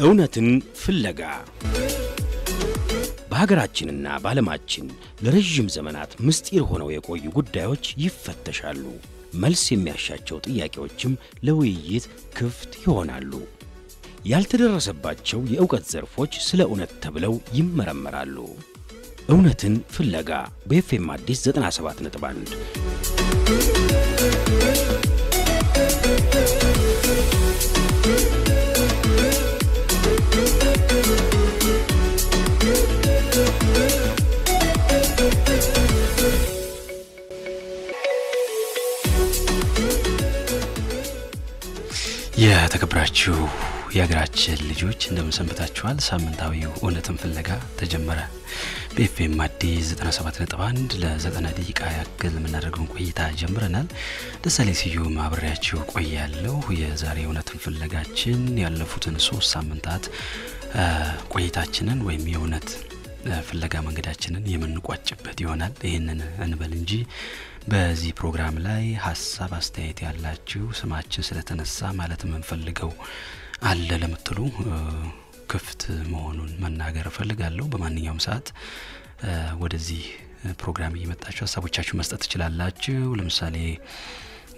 እውነትን ፍለጋ በሀገራችንና በዓለማችን ለረጅም ዘመናት ምስጢር ሆነው የቆዩ ጉዳዮች ይፈተሻሉ። መልስ የሚያሻቸው ጥያቄዎችም ለውይይት ክፍት ይሆናሉ። ያልተደረሰባቸው የእውቀት ዘርፎች ስለ እውነት ተብለው ይመረመራሉ። እውነትን ፍለጋ በኤፍኤም አዲስ 97.1 የተከበራችሁ የሀገራችን ልጆች እንደምን ሰንብታችኋል? ሳምንታዊው እውነትን ፍለጋ ተጀመረ። በኤፍኤም አዲስ 97.1 ለ90 ደቂቃ ያክል የምናደርገውን ቆይታ ጀምረናል። ደሳሌ ስዩም አብሬያችሁ ቆያለሁ። የዛሬ እውነትን ፍለጋችን ያለፉትን 3 ሳምንታት ቆይታችንን ወይም የእውነት ፍለጋ መንገዳችንን የምንቋጭበት ይሆናል። ይሄንን እንበል እንጂ በዚህ ፕሮግራም ላይ ሐሳብ አስተያየት ያላችሁ ስማችን ስለተነሳ ማለት የምንፈልገው አለ ለምትሉ ክፍት መሆኑን መናገር ፈልጋለሁ። በማንኛውም ሰዓት ወደዚህ ፕሮግራም እየመጣችሁ ሐሳቦቻችሁ መስጠት ትችላላችሁ። ለምሳሌ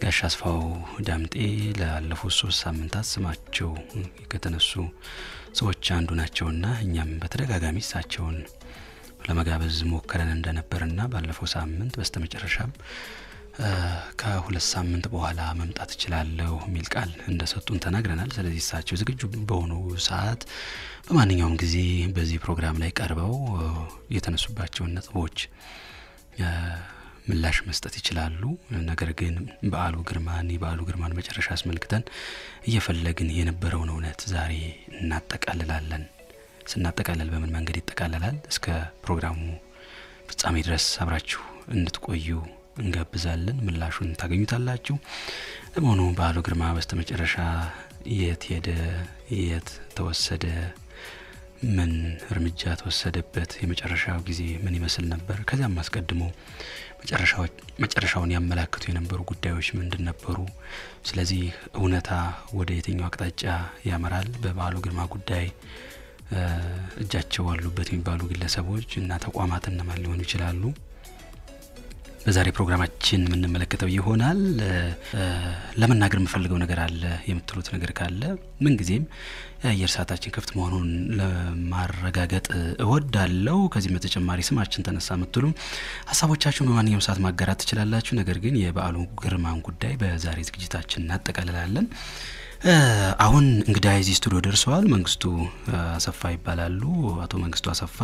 ጋሽ አስፋው ዳምጤ ላለፉት 3 ሳምንታት ስማቸው ከተነሱ ሰዎች አንዱ ናቸውና እኛም በተደጋጋሚ እሳቸውን ለመጋበዝ ሞከረን እንደነበርና ባለፈው ሳምንት በስተመጨረሻም ከ2 ሳምንት በኋላ መምጣት ይችላልው ሚል ቃል እንደሰጡን ተናግረናል። ስለዚህ እሳቸው ዝግጁ በሆኑ ሰዓት በማንኛውም ጊዜ በዚህ ፕሮግራም ላይ ቀርበው የተነሱባቸው ነጥቦች ምላሽ መስጠት ይችላሉ። ነገር ግን በዓሉ ግርማን መጨረሻ አስመልክተን እየፈለግን የነበረውን እውነት ዛሬ እናጠቃልላለን። ስናጠቃልል በምን መንገድ ይጠቃለላል? እስከ ፕሮግራሙ ፍጻሜ ድረስ አብራችሁ እንድትቆዩ እንጋብዛለን። ምላሹን ታገኙታላችሁ። ለመሆኑ በዓሉ ግርማ በስተመጨረሻ የት ሄደ? የት ተወሰደ? ምን እርምጃ ተወሰደበት? የመጨረሻው ጊዜ ምን ይመስል ነበር? ከዛም አስቀድሞ መጨረሻውን ያመላክቱ የነበሩ ጉዳዮች ምንድን ነበሩ? ስለዚህ እውነታ ወደ የትኛው አቅጣጫ ያመራል? በበዓሉ ግርማ ጉዳይ እጃቸው ያሉበት የሚባሉ ግለሰቦች እና ተቋማት እነማን ሊሆኑ ይችላሉ? በዛሬ ፕሮግራማችን ምን እንመለከተው ይሆናል። ለመናገር የምፈልገው ነገር አለ የምትሉት ነገር ካለ ምን ጊዜም የአየር ሰዓታችን ክፍት መሆኑን ለማረጋገጥ እወዳለሁ። ከዚህ በተጨማሪ ስማችን ተነሳ የምትሉ ሐሳቦቻችሁን በማንኛውም ሰዓት ማጋራት ትችላላችሁ። ነገር ግን የበዓሉ ግርማን ጉዳይ በዛሬ ዝግጅታችን እናጠቃልላለን። አሁን እንግዲህ እዚህ ስቱዲዮ ደርሰዋል። መንግስቱ አሰፋ ይባላሉ። አቶ መንግስቱ አሰፋ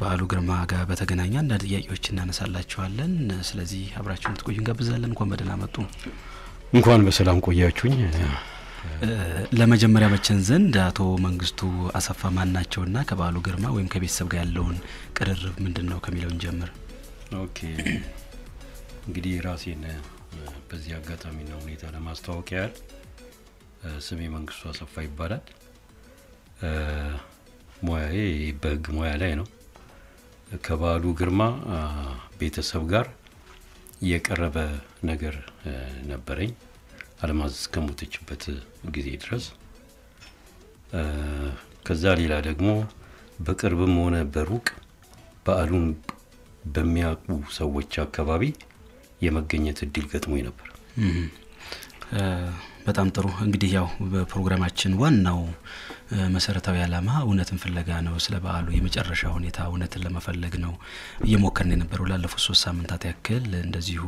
በዓሉ ግርማ ጋር በተገናኘ አንዳንድ ጥያቄዎች እናነሳላችኋለን። ስለዚህ አብራችሁን ትቆዩ እንጋብዛለን። እንኳን በደህና መጡ። እንኳን በሰላም ቆያችሁኝ። ለመጀመሪያ መቸን ዘንድ አቶ መንግስቱ አሰፋ ማን ናቸውና ከበዓሉ ግርማ ወይም ከቤተሰብ ጋር ያለውን ቅርርብ ምንድነው ከሚለው እንጀምር። ኦኬ፣ እንግዲህ ራሴን በዚህ አጋጣሚና ሁኔታ ለማስተዋወቅ ያህል ስሜ መንግስቱ አሰፋ ይባላል። ሙያዬ በህግ ሙያ ላይ ነው። ከበዓሉ ግርማ ቤተሰብ ጋር የቀረበ ነገር ነበረኝ አለማዝ ከሞተችበት ጊዜ ድረስ። ከዛ ሌላ ደግሞ በቅርብም ሆነ በሩቅ በዓሉን በሚያውቁ ሰዎች አካባቢ የመገኘት እድል ገጥሞኝ ነበር። በጣም ጥሩ። እንግዲህ ያው በፕሮግራማችን ዋናው መሰረታዊ ዓላማ እውነትን ፍለጋ ነው። ስለ በዓሉ የመጨረሻ ሁኔታ እውነትን ለመፈለግ ነው እየሞከርን የነበረው። ላለፉት 3 ሳምንታት ያክል እንደዚሁ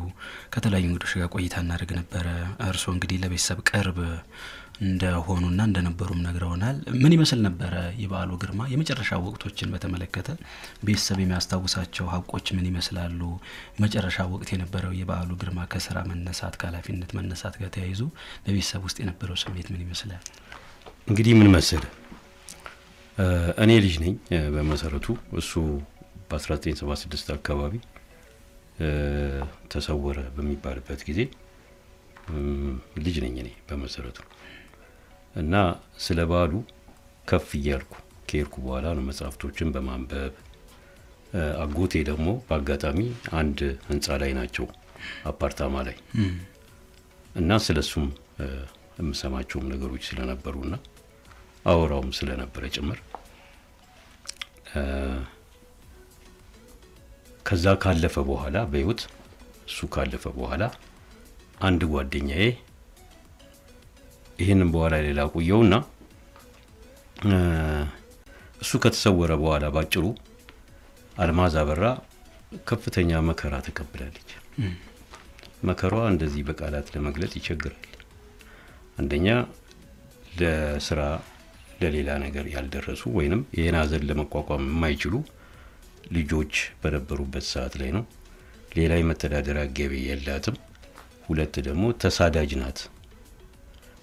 ከተለያዩ እንግዶች ጋር ቆይታ እናደርግ ነበር። እርሶ እንግዲህ ለቤተሰብ ቅርብ እንደሆኑና እንደነበሩም ነግረውናል። ምን ይመስል ነበር የበዓሉ ግርማ የመጨረሻ ወቅቶችን በተመለከተ ቤተሰብ የሚያስታውሳቸው ሀቆች ምን ይመስላሉ? መጨረሻ ወቅት የነበረው የበዓሉ ግርማ ከስራ መነሳት ከኃላፊነት መነሳት ጋር ተያይዞ በቤተሰብ ውስጥ የነበረው ስሜት ምን ይመስላል? እንግዲህ ምን መሰለ፣ እኔ ልጅ ነኝ በመሰረቱ። እሱ በ1976 አካባቢ ተሰወረ በሚባልበት ጊዜ ልጅ ነኝ እኔ በመሰረቱ። እና ስለ በዓሉ ከፍ እያልኩ ከሄድኩ በኋላ ነው መጽሐፍቶችን በማንበብ አጎቴ ደግሞ በአጋጣሚ አንድ ህንጻ ላይ ናቸው አፓርታማ ላይ እና ስለሱም የምሰማቸው ነገሮች ስለነበሩና አወራውም ስለነበረ ጭምር ከዛ ካለፈ በኋላ በህይወት እሱ ካለፈ በኋላ አንድ ጓደኛዬ ይሄንን በኋላ ሌላ ቆየውና እሱ ከተሰወረ በኋላ ባጭሩ አልማዝ አበራ ከፍተኛ መከራ ተቀብላለች። መከራዋ እንደዚህ በቃላት ለመግለጽ ይቸግራል። አንደኛ ለስራ ለሌላ ነገር ያልደረሱ ወይንም ይሄን ሀዘን ለመቋቋም የማይችሉ ልጆች በነበሩበት ሰዓት ላይ ነው። ሌላ የመተዳደሪያ ገቢ የላትም። ሁለት ደግሞ ተሳዳጅ ናት።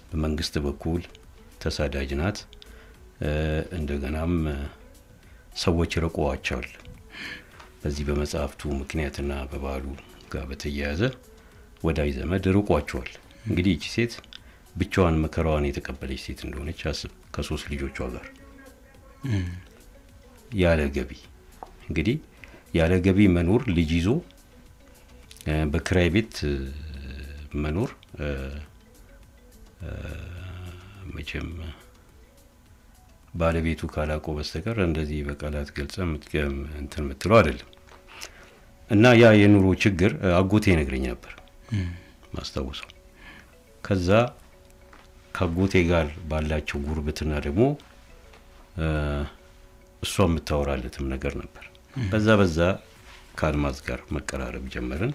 በመንግስት በኩል ተሳዳጅ ናት። እንደገናም ሰዎች ረቆዋቸዋል። በዚህ በመጽሐፍቱ ምክንያትና በባሉ ጋር በተያያዘ ወዳጅ ዘመድ ርቋቸዋል። እንግዲህ እቺ ሴት ብቻዋን መከራዋን የተቀበለች ሴት እንደሆነች አስብ። ከ3 ልጆቿ ጋር ያለ ገቢ እንግዲህ ያለ ገቢ መኖር ልጅ ይዞ በክራይ ቤት መኖር መቼም ባለቤቱ ካላቆ በስተቀር እንደዚህ በቃላት ገልጸ እንትን ምትለው አይደለም። እና ያ የኑሮ ችግር አጎቴ ነግረኝ ነበር ማስታወሰው። ከዛ ከአጎቴ ጋር ባላቸው ጉርብትና ደግሞ እሷ የምታወራለትም ነገር ነበር። በዛ ከአልማዝ ጋር መቀራረብ ጀመርን።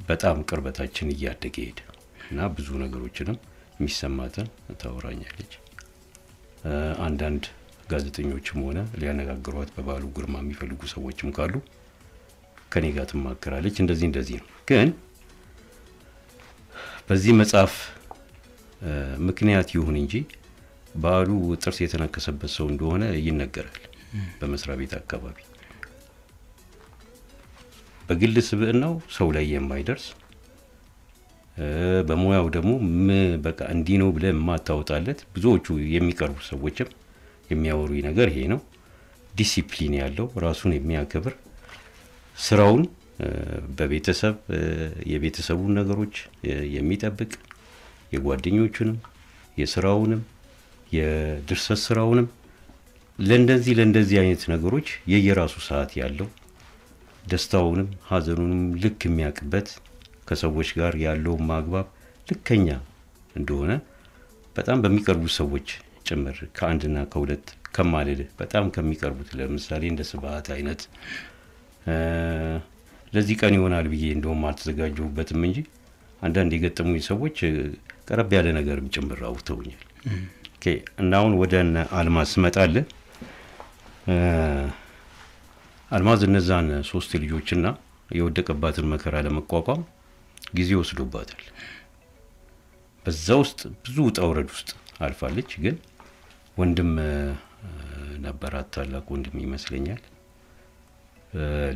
በጣም ቅርበታችን እያደገ ሄደ እና ብዙ ነገሮችንም የሚሰማትን ታወራኛለች። አንዳንድ ጋዜጠኞችም ሆነ ሊያነጋግሯት በባሉ ግርማ የሚፈልጉ ሰዎችም ካሉ ከኔ ጋር ትማከራለች። እንደዚህ ነው። ግን በዚህ መጽሐፍ ምክንያት ይሁን እንጂ ባሉ ጥርስ የተነከሰበት ሰው እንደሆነ ይነገራል። በመስሪያ ቤት አካባቢ በግል ስብዕናው ሰው ላይ የማይደርስ በሙያው ደግሞ በቃ እንዲህ ነው ብለ ማታወጣለት ብዙዎቹ የሚቀርቡ ሰዎችም የሚያወሩ ነገር ይሄ ነው። ዲሲፕሊን ያለው ራሱን የሚያከብር ስራውን በቤተሰብ የቤተሰቡን ነገሮች የሚጠብቅ የጓደኞቹንም የስራውንም የድርሰት ስራውንም ለእንደዚህ አይነት ነገሮች የየራሱ ሰዓት ያለው ደስታውንም ሀዘኑንም ልክ የሚያቅበት ከሰዎች ጋር ያለው ማግባብ ልከኛ እንደሆነ በጣም በሚቀርቡ ሰዎች ጭምር ከአንድና ከሁለት ከማለል በጣም ከሚቀርቡት ለምሳሌ እንደ ስብሐት አይነት ለዚህ ቀን ይሆናል ብዬ እንደውም አልተዘጋጀሁበትም እንጂ አንዳንድ የገጠሙኝ ሰዎች ቀረብ ያለ ነገርም ጭምር አውርተውኛል። ኦኬ እና አሁን ወደ አልማዝ መጣለ አልማዝ እነዛን 3 ልጆችና የወደቀባትን መከራ ለመቋቋም ጊዜ ወስዶባታል። በዛ ውስጥ ብዙ ጣውረድ ውስጥ አልፋለች። ግን ወንድም ነበራት፣ ታላቅ ወንድም ይመስለኛል።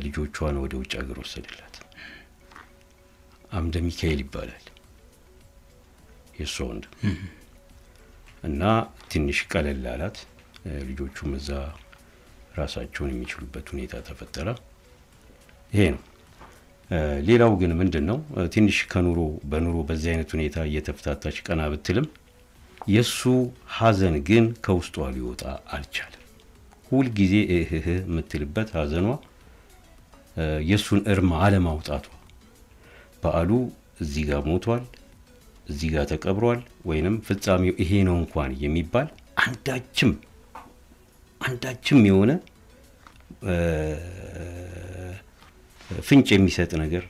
ልጆቿን ወደ ውጭ ሀገር ወሰደላት። አምደ ሚካኤል ይባላል የሷ ወንድም እና ትንሽ ቀለል አላት። ልጆቹም እዛ ራሳቸውን የሚችሉበት ሁኔታ ተፈጠረ። ይሄ ነው። ሌላው ግን ምንድነው ትንሽ በኑሮ በዚህ አይነት ሁኔታ እየተፈታታች ቀና ብትልም የሱ ሀዘን ግን ከውስጧ ሊወጣ አልቻለም። ሁሉ ጊዜ የምትልበት ሀዘኗ የሱን እርማ አለማውጣቷ። በአሉ እዚህ ጋር ሞቷል፣ እዚህ ጋር ተቀብሯል ወይንም ፍጻሜው ይሄ ነው እንኳን የሚባል አንዳችም የሆነ ፍንጭ የሚሰጥ ነገር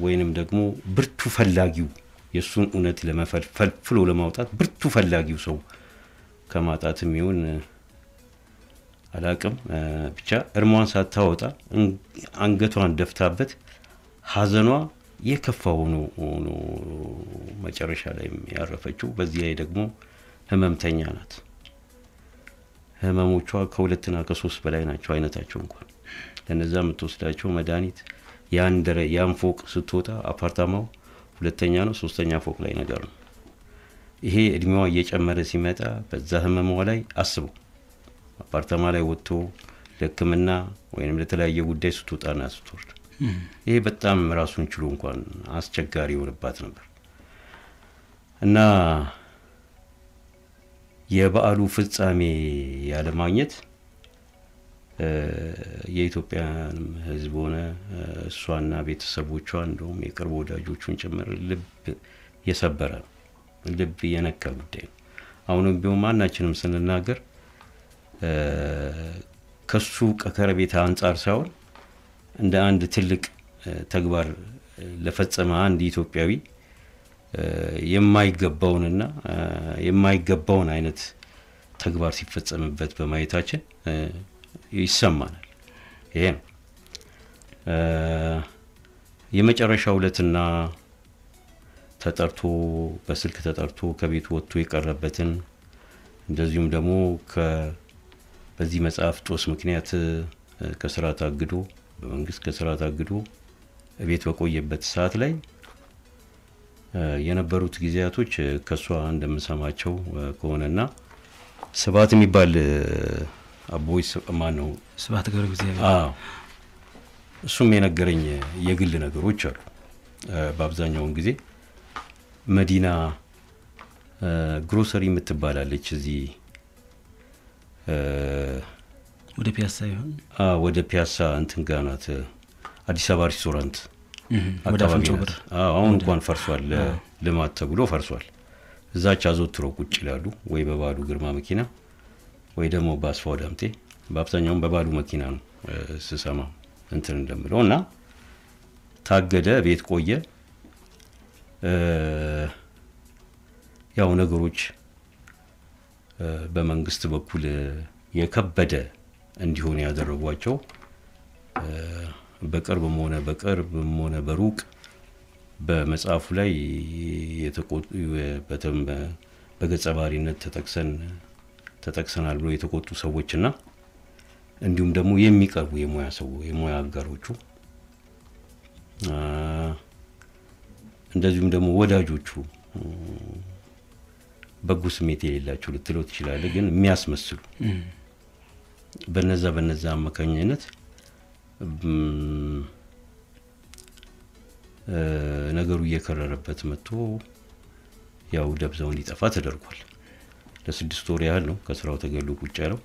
ወይንም ደግሞ ብርቱ ፈላጊው የሱን እውነት ለመፈልፍሎ ለማውጣት ብርቱ ፈላጊው ሰው ከማጣትም ይሁን አላቅም ብቻ እርሟን ሳታወጣ አንገቷን ደፍታበት ሀዘኗ የከፋው ነው መጨረሻ ላይ ያረፈችው። በዚህ ላይ ደግሞ ህመምተኛ ናት። ህመሞቿ ከ2 እና ከ3 በላይ ናቸው አይነታቸው። እንኳን ለነዛ የምትወስዳቸው መድኃኒት ያን ፎቅ ስትወጣ አፓርታማው 2ኛ ነው 3ኛ ፎቅ ላይ ነገር ነው። ይሄ እድሜዋ እየጨመረ ሲመጣ በዛ ህመሟ ላይ አስበው አፓርታማ ላይ ወጥቶ ለክምና ወይንም ለተለያየ ጉዳይ ስትወጣና ስትወርድ ይሄ በጣም ራሱን ችሎ እንኳን አስቸጋሪ ሆነባት ነበር። እና የበዓሉ ፍጻሜ ያለ ማግኘት የኢትዮጵያን ህዝብ ሆነ እሷና ቤተሰቦቿ እንደውም የቅርብ ወዳጆቹን ጭምር ልብ የሰበረ ልብ የነካ ጉዳይ ነው። አሁንም ቢሆን ማናችንም ስንናገር ከሱ ከከረቤታ አንጻር ሳይሆን እንደ አንድ ትልቅ ተግባር ለፈጸመ አንድ ኢትዮጵያዊ የማይገባውንና የማይገባውን አይነት ተግባር ሲፈጸምበት በማየታችን ይሰማናል። ይሄ ነው የመጨረሻው ዕለትና ተጠርቶ በስልክ ተጠርቶ ከቤቱ ወጥቶ የቀረበትን እንደዚሁም ደግሞ በዚህ መጽሐፍ ጦስ ምክንያት ከስራ ታግዶ በመንግስት ከስራ ታግዶ ቤት በቆየበት ሰዓት ላይ የነበሩት ጊዜያቶች ከሷ እንደምሰማቸው ከሆነና ስብሐት የሚባል አቦይስ ማን ነው ስብሐት ገብረ እግዚአብሔር እሱም የነገረኝ የግል ነገሮች አሉ። በአብዛኛው ጊዜ መዲና ግሮሰሪ የምትባላለች እዚህ ወደ ፒያሳ ይሆን ወደ ፒያሳ እንትን ጋር ናት። አዲስ አበባ ሬስቶራንት ወደ አፍንጮ በር አሁን እንኳን ፈርሷል፣ ልማት ተብሎ ፈርሷል። እዛች አዘውትረው ቁጭ ይላሉ ወይ በባሉ ግርማ መኪና ወይ ደግሞ በአስፋው ዳምጤ። በአብዛኛው በባሉ መኪና ነው ስሰማ እንትን እንደምለውና ታገደ፣ ቤት ቆየ። ያው ነገሮች በመንግስት በኩል የከበደ እንዲሆን ያደረጓቸው በቅርብም ሆነ በሩቅ በመጽሐፉ ላይ በገጸ ባህሪነት ተጠቅሰናል ብሎ የተቆጡ ሰዎችና እንዲሁም ደግሞ የሚቀርቡ የሙያ አጋሮቹ እንደዚሁም ደግሞ ወዳጆቹ በጎ ስሜት የሌላቸው ልትለው ትችላለህ፣ ግን የሚያስመስሉ በነዛ አማካኝነት ነገሩ እየከረረበት መጥቶ ያው ደብዛው እንዲጠፋ ተደርጓል። ለ6 ወር ያህል ነው ከስራው ተገሎ ቁጭ ያለው።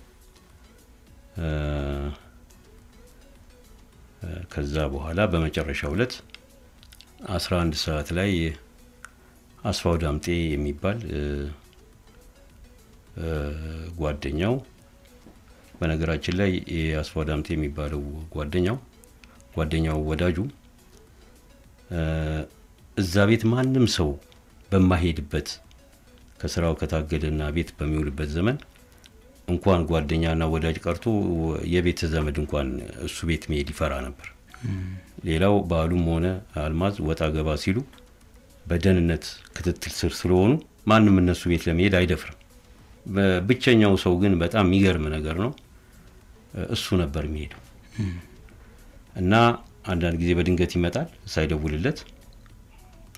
ከዛ በኋላ በመጨረሻው ዕለት 11 ሰዓት ላይ አስፋው ዳምጤ የሚባል ጓደኛው፣ በነገራችን ላይ የአስፋው ዳምጤ የሚባለው ጓደኛው ወዳጁ እዛ ቤት ማንም ሰው በማይሄድበት ከስራው ከታገደና ቤት በሚውልበት ዘመን እንኳን ጓደኛና ወዳጅ ቀርቶ የቤት ዘመድ እንኳን እሱ ቤት መሄድ ይፈራ ነበር። ሌላው ባሉም ሆነ አልማዝ ወጣ ገባ ሲሉ በደህንነት ክትትል ስር ስለሆኑ ማንም እነሱ ቤት ለመሄድ አይደፍርም። ብቸኛው ሰው ግን በጣም የሚገርም ነገር ነው፣ እሱ ነበር የሚሄደው እና አንዳንድ ጊዜ በድንገት ይመጣል ሳይደውልለት፣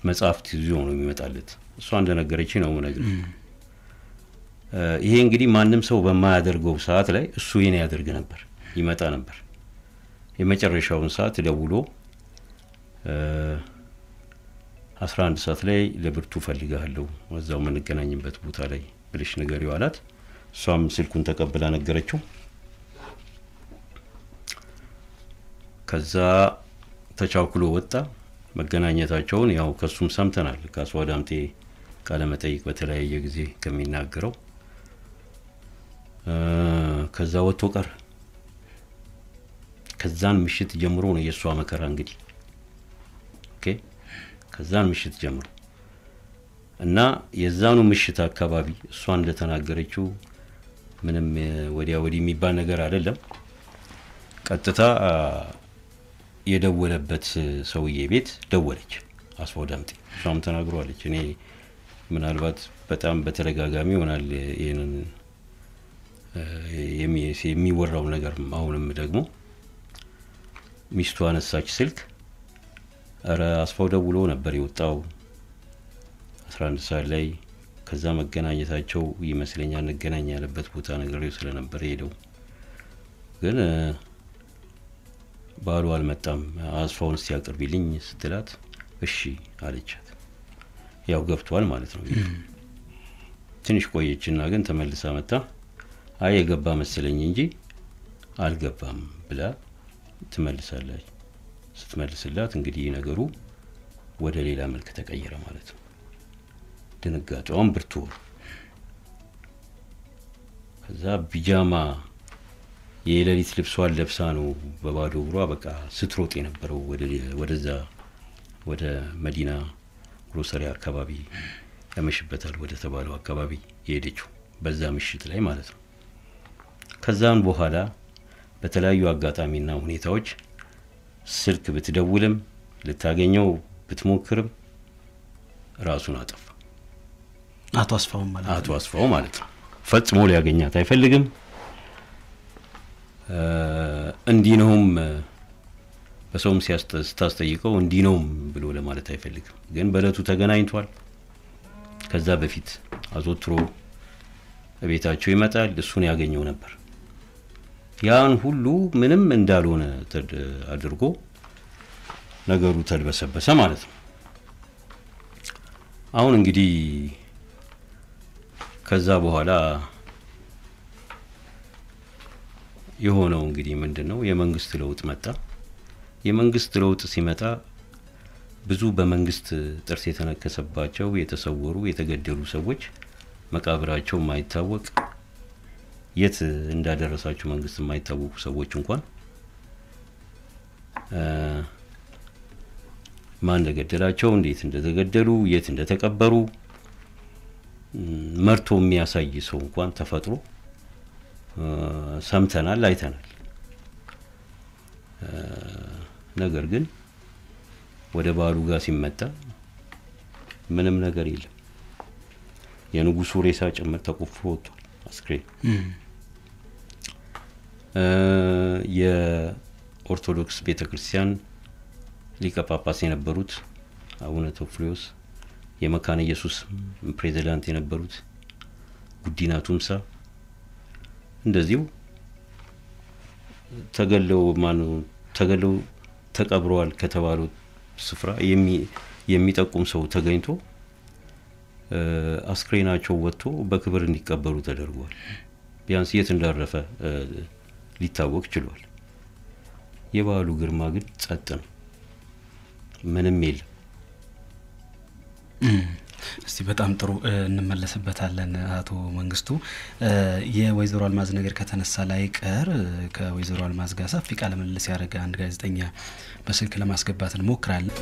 መጽሐፍት ይዞ ነው የሚመጣለት። እሷ እንደነገረች ነው ነገር። ይሄ እንግዲህ ማንም ሰው በማያደርገው ሰዓት ላይ እሱ ይሄን ያደርግ ነበር፣ ይመጣ ነበር። የመጨረሻውን ሰዓት ደውሎ 11 ሰዓት ላይ ለብርቱ ፈልጋለሁ ወዛው የምንገናኝበት ቦታ ላይ ብልሽ ንገሪው አላት። እሷም ስልኩን ተቀብላ ነገረችው። ከዛ ተቻኩሎ ወጣ። መገናኘታቸውን ያው ከሱም ሰምተናል፣ ከአስፋው ዳምጤ ቃለ መጠይቅ በተለያየ ጊዜ ከሚናገረው። ከዛ ወጥቶ ቀረ። ከዛን ምሽት ጀምሮ ነው የሷ መከራ እንግዲህ ከዛን ምሽት ጀምሮ እና የዛኑ ምሽት አካባቢ እሷ እንደተናገረችው ምንም ወዲያ ወዲ የሚባል ነገር አይደለም። ቀጥታ የደወለበት ሰውዬ ቤት ደወለች አስፋው ዳምጤ። እሷም ተናግሯለች። እኔ ምናልባት በጣም በተደጋጋሚ ይሆናል ይሄንን የሚወራው ነገር አሁንም ደግሞ ሚስቱ አነሳች ስልክ። አረ አስፋው ደውሎ ነበር የወጣው 11 ሰዓት ላይ። ከዛ መገናኘታቸው ይመስለኛል እንገናኝ ያለበት ቦታ ነገርው ስለነበር ሄደው፣ ግን ባሉ አልመጣም። አስፋውን ሲያቀርብልኝ ስትላት እሺ አለቻት። ያው ገብቷል ማለት ነው። ትንሽ ቆየችና ግን ተመልሳ መጣ አይ የገባ መሰለኝ እንጂ አልገባም ብላ ትመልሳለች ስትመልስላት እንግዲህ ነገሩ ወደ ሌላ መልክ ተቀየረ ማለት ነው ድንጋጤዋን ብርቱ ከዛ ቢጃማ የሌሊት ልብሷን ለብሳ ነው በባዶ እግሯ በቃ ስትሮጥ የነበረው ወደዛ ወደ መዲና ግሮሰሪ አካባቢ ያመሽበታል ወደ ተባለው አካባቢ የሄደችው በዛ ምሽት ላይ ማለት ነው ከዛን በኋላ በተለያዩ አጋጣሚና ሁኔታዎች ስልክ ብትደውልም ልታገኘው ብትሞክርም ራሱን አጠፋ አቶ አስፋው ማለት ነው ፈጽሞ ሊያገኛት አይፈልግም እንዲነውም በሰውም ሲያስጠይቀው እንዲነውም ብሎ ለማለት አይፈልግም ግን በለቱ ተገናኝቷል ከዛ በፊት አዞትሮ ቤታቸው ይመጣል እሱን ያገኘው ነበር ያን ሁሉ ምንም እንዳልሆነ አድርጎ ነገሩ ተልበሰበሰ ማለት ነው አሁን እንግዲህ ከዛ በኋላ የሆነው እንግዲህ ምንድነው የመንግስት ለውጥ መጣ የመንግስት ለውጥ ሲመጣ ብዙ በመንግስት ጥርስ የተነከሰባቸው የተሰወሩ የተገደሉ ሰዎች መቃብራቸው ማይታወቅ የት እንዳደረሳቸው መንግስት ማይታወቁ ሰዎች እንኳን ማን እንደገደላቸው እንዴት እንደተገደሉ የት እንደተቀበሩ መርቶ የሚያሳይ ሰው እንኳን ተፈጥሮ ሰምተናል አይተናል ነገር ግን ወደ ባሉ ጋር ሲመጣ ምንም ነገር የለም የንጉሱ ሬሳ ጭምር ተቆፍሮ ወጥቷል አስክሬን የኦርቶዶክስ ቤተክርስቲያን ሊቀ ጳጳስ የነበሩት አቡነ ቴዎፍሎስ የመካነ ኢየሱስ ፕሬዝዳንት የነበሩት ጉዲና ቱምሳ እንደዚሁ ተገለው ተቀብረዋል ከተባለው ስፍራ የሚጠቁም ሰው ተገኝቶ አስክሬናቸው ወጥቶ በክብር እንዲቀበሩ ተደርጓል ቢያንስ የት እንዳረፈ ሊታወቅ ችሏል የባሉ ግርማ ግን ጸጥ ነው ምንም የለም እስቲ በጣም ጥሩ እንመለስበታለን አቶ መንግስቱ የወይዘሮ አልማዝ ነገር ከተነሳ ላይ ቀር ከወይዘሮ አልማዝ ጋር ሰፊ ቃለ ምልልስ ያደረገ አንድ ጋዜጠኛ በስልክ ለማስገባት እንሞክራለን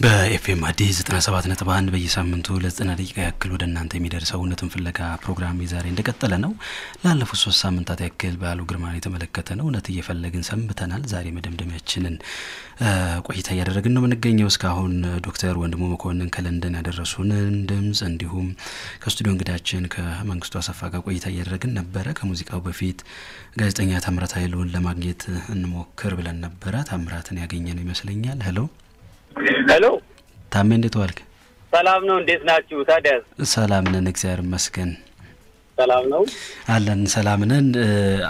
በኤፍኤም አዲስ 97.1 በየሳምንቱ ለ90 ደቂቃ ያክል ወደ እናንተ የሚደርሰው እውነትን ፍለጋ ፕሮግራም ዛሬ እንደቀጠለ ነው ላለፉት 3 ሳምንታት ያክል ባሉ ግርማን የተመለከተ ነው እውነት እየፈለግን ሰንብተናል ዛሬ መደምደሚያችንን ቆይታ ያደረግን ነው የምንገኘው እስካሁን ዶክተር ወንድሙ መኮንን ከለንደን ያደረሱንን ድምጽ እንዲሁም ከስቱዲዮ እንግዳችን ከመንግስቱ አሰፋ ጋር ቆይታ ያደረግን ነበር ከሙዚቃው በፊት ጋዜጠኛ ታምራት ኃይሉን ለማግኘት እንሞክር ብለን ነበር ታምራትን ያገኘነው ይመስለኛል ሄሎ ታሜ እንዴት ዋልክ ሰላም ነው እንዴት ናችሁ ታዲያስ ሰላም ነን እግዚአብሔር ይመስገን ሰላም ነው አለን ሰላም ነን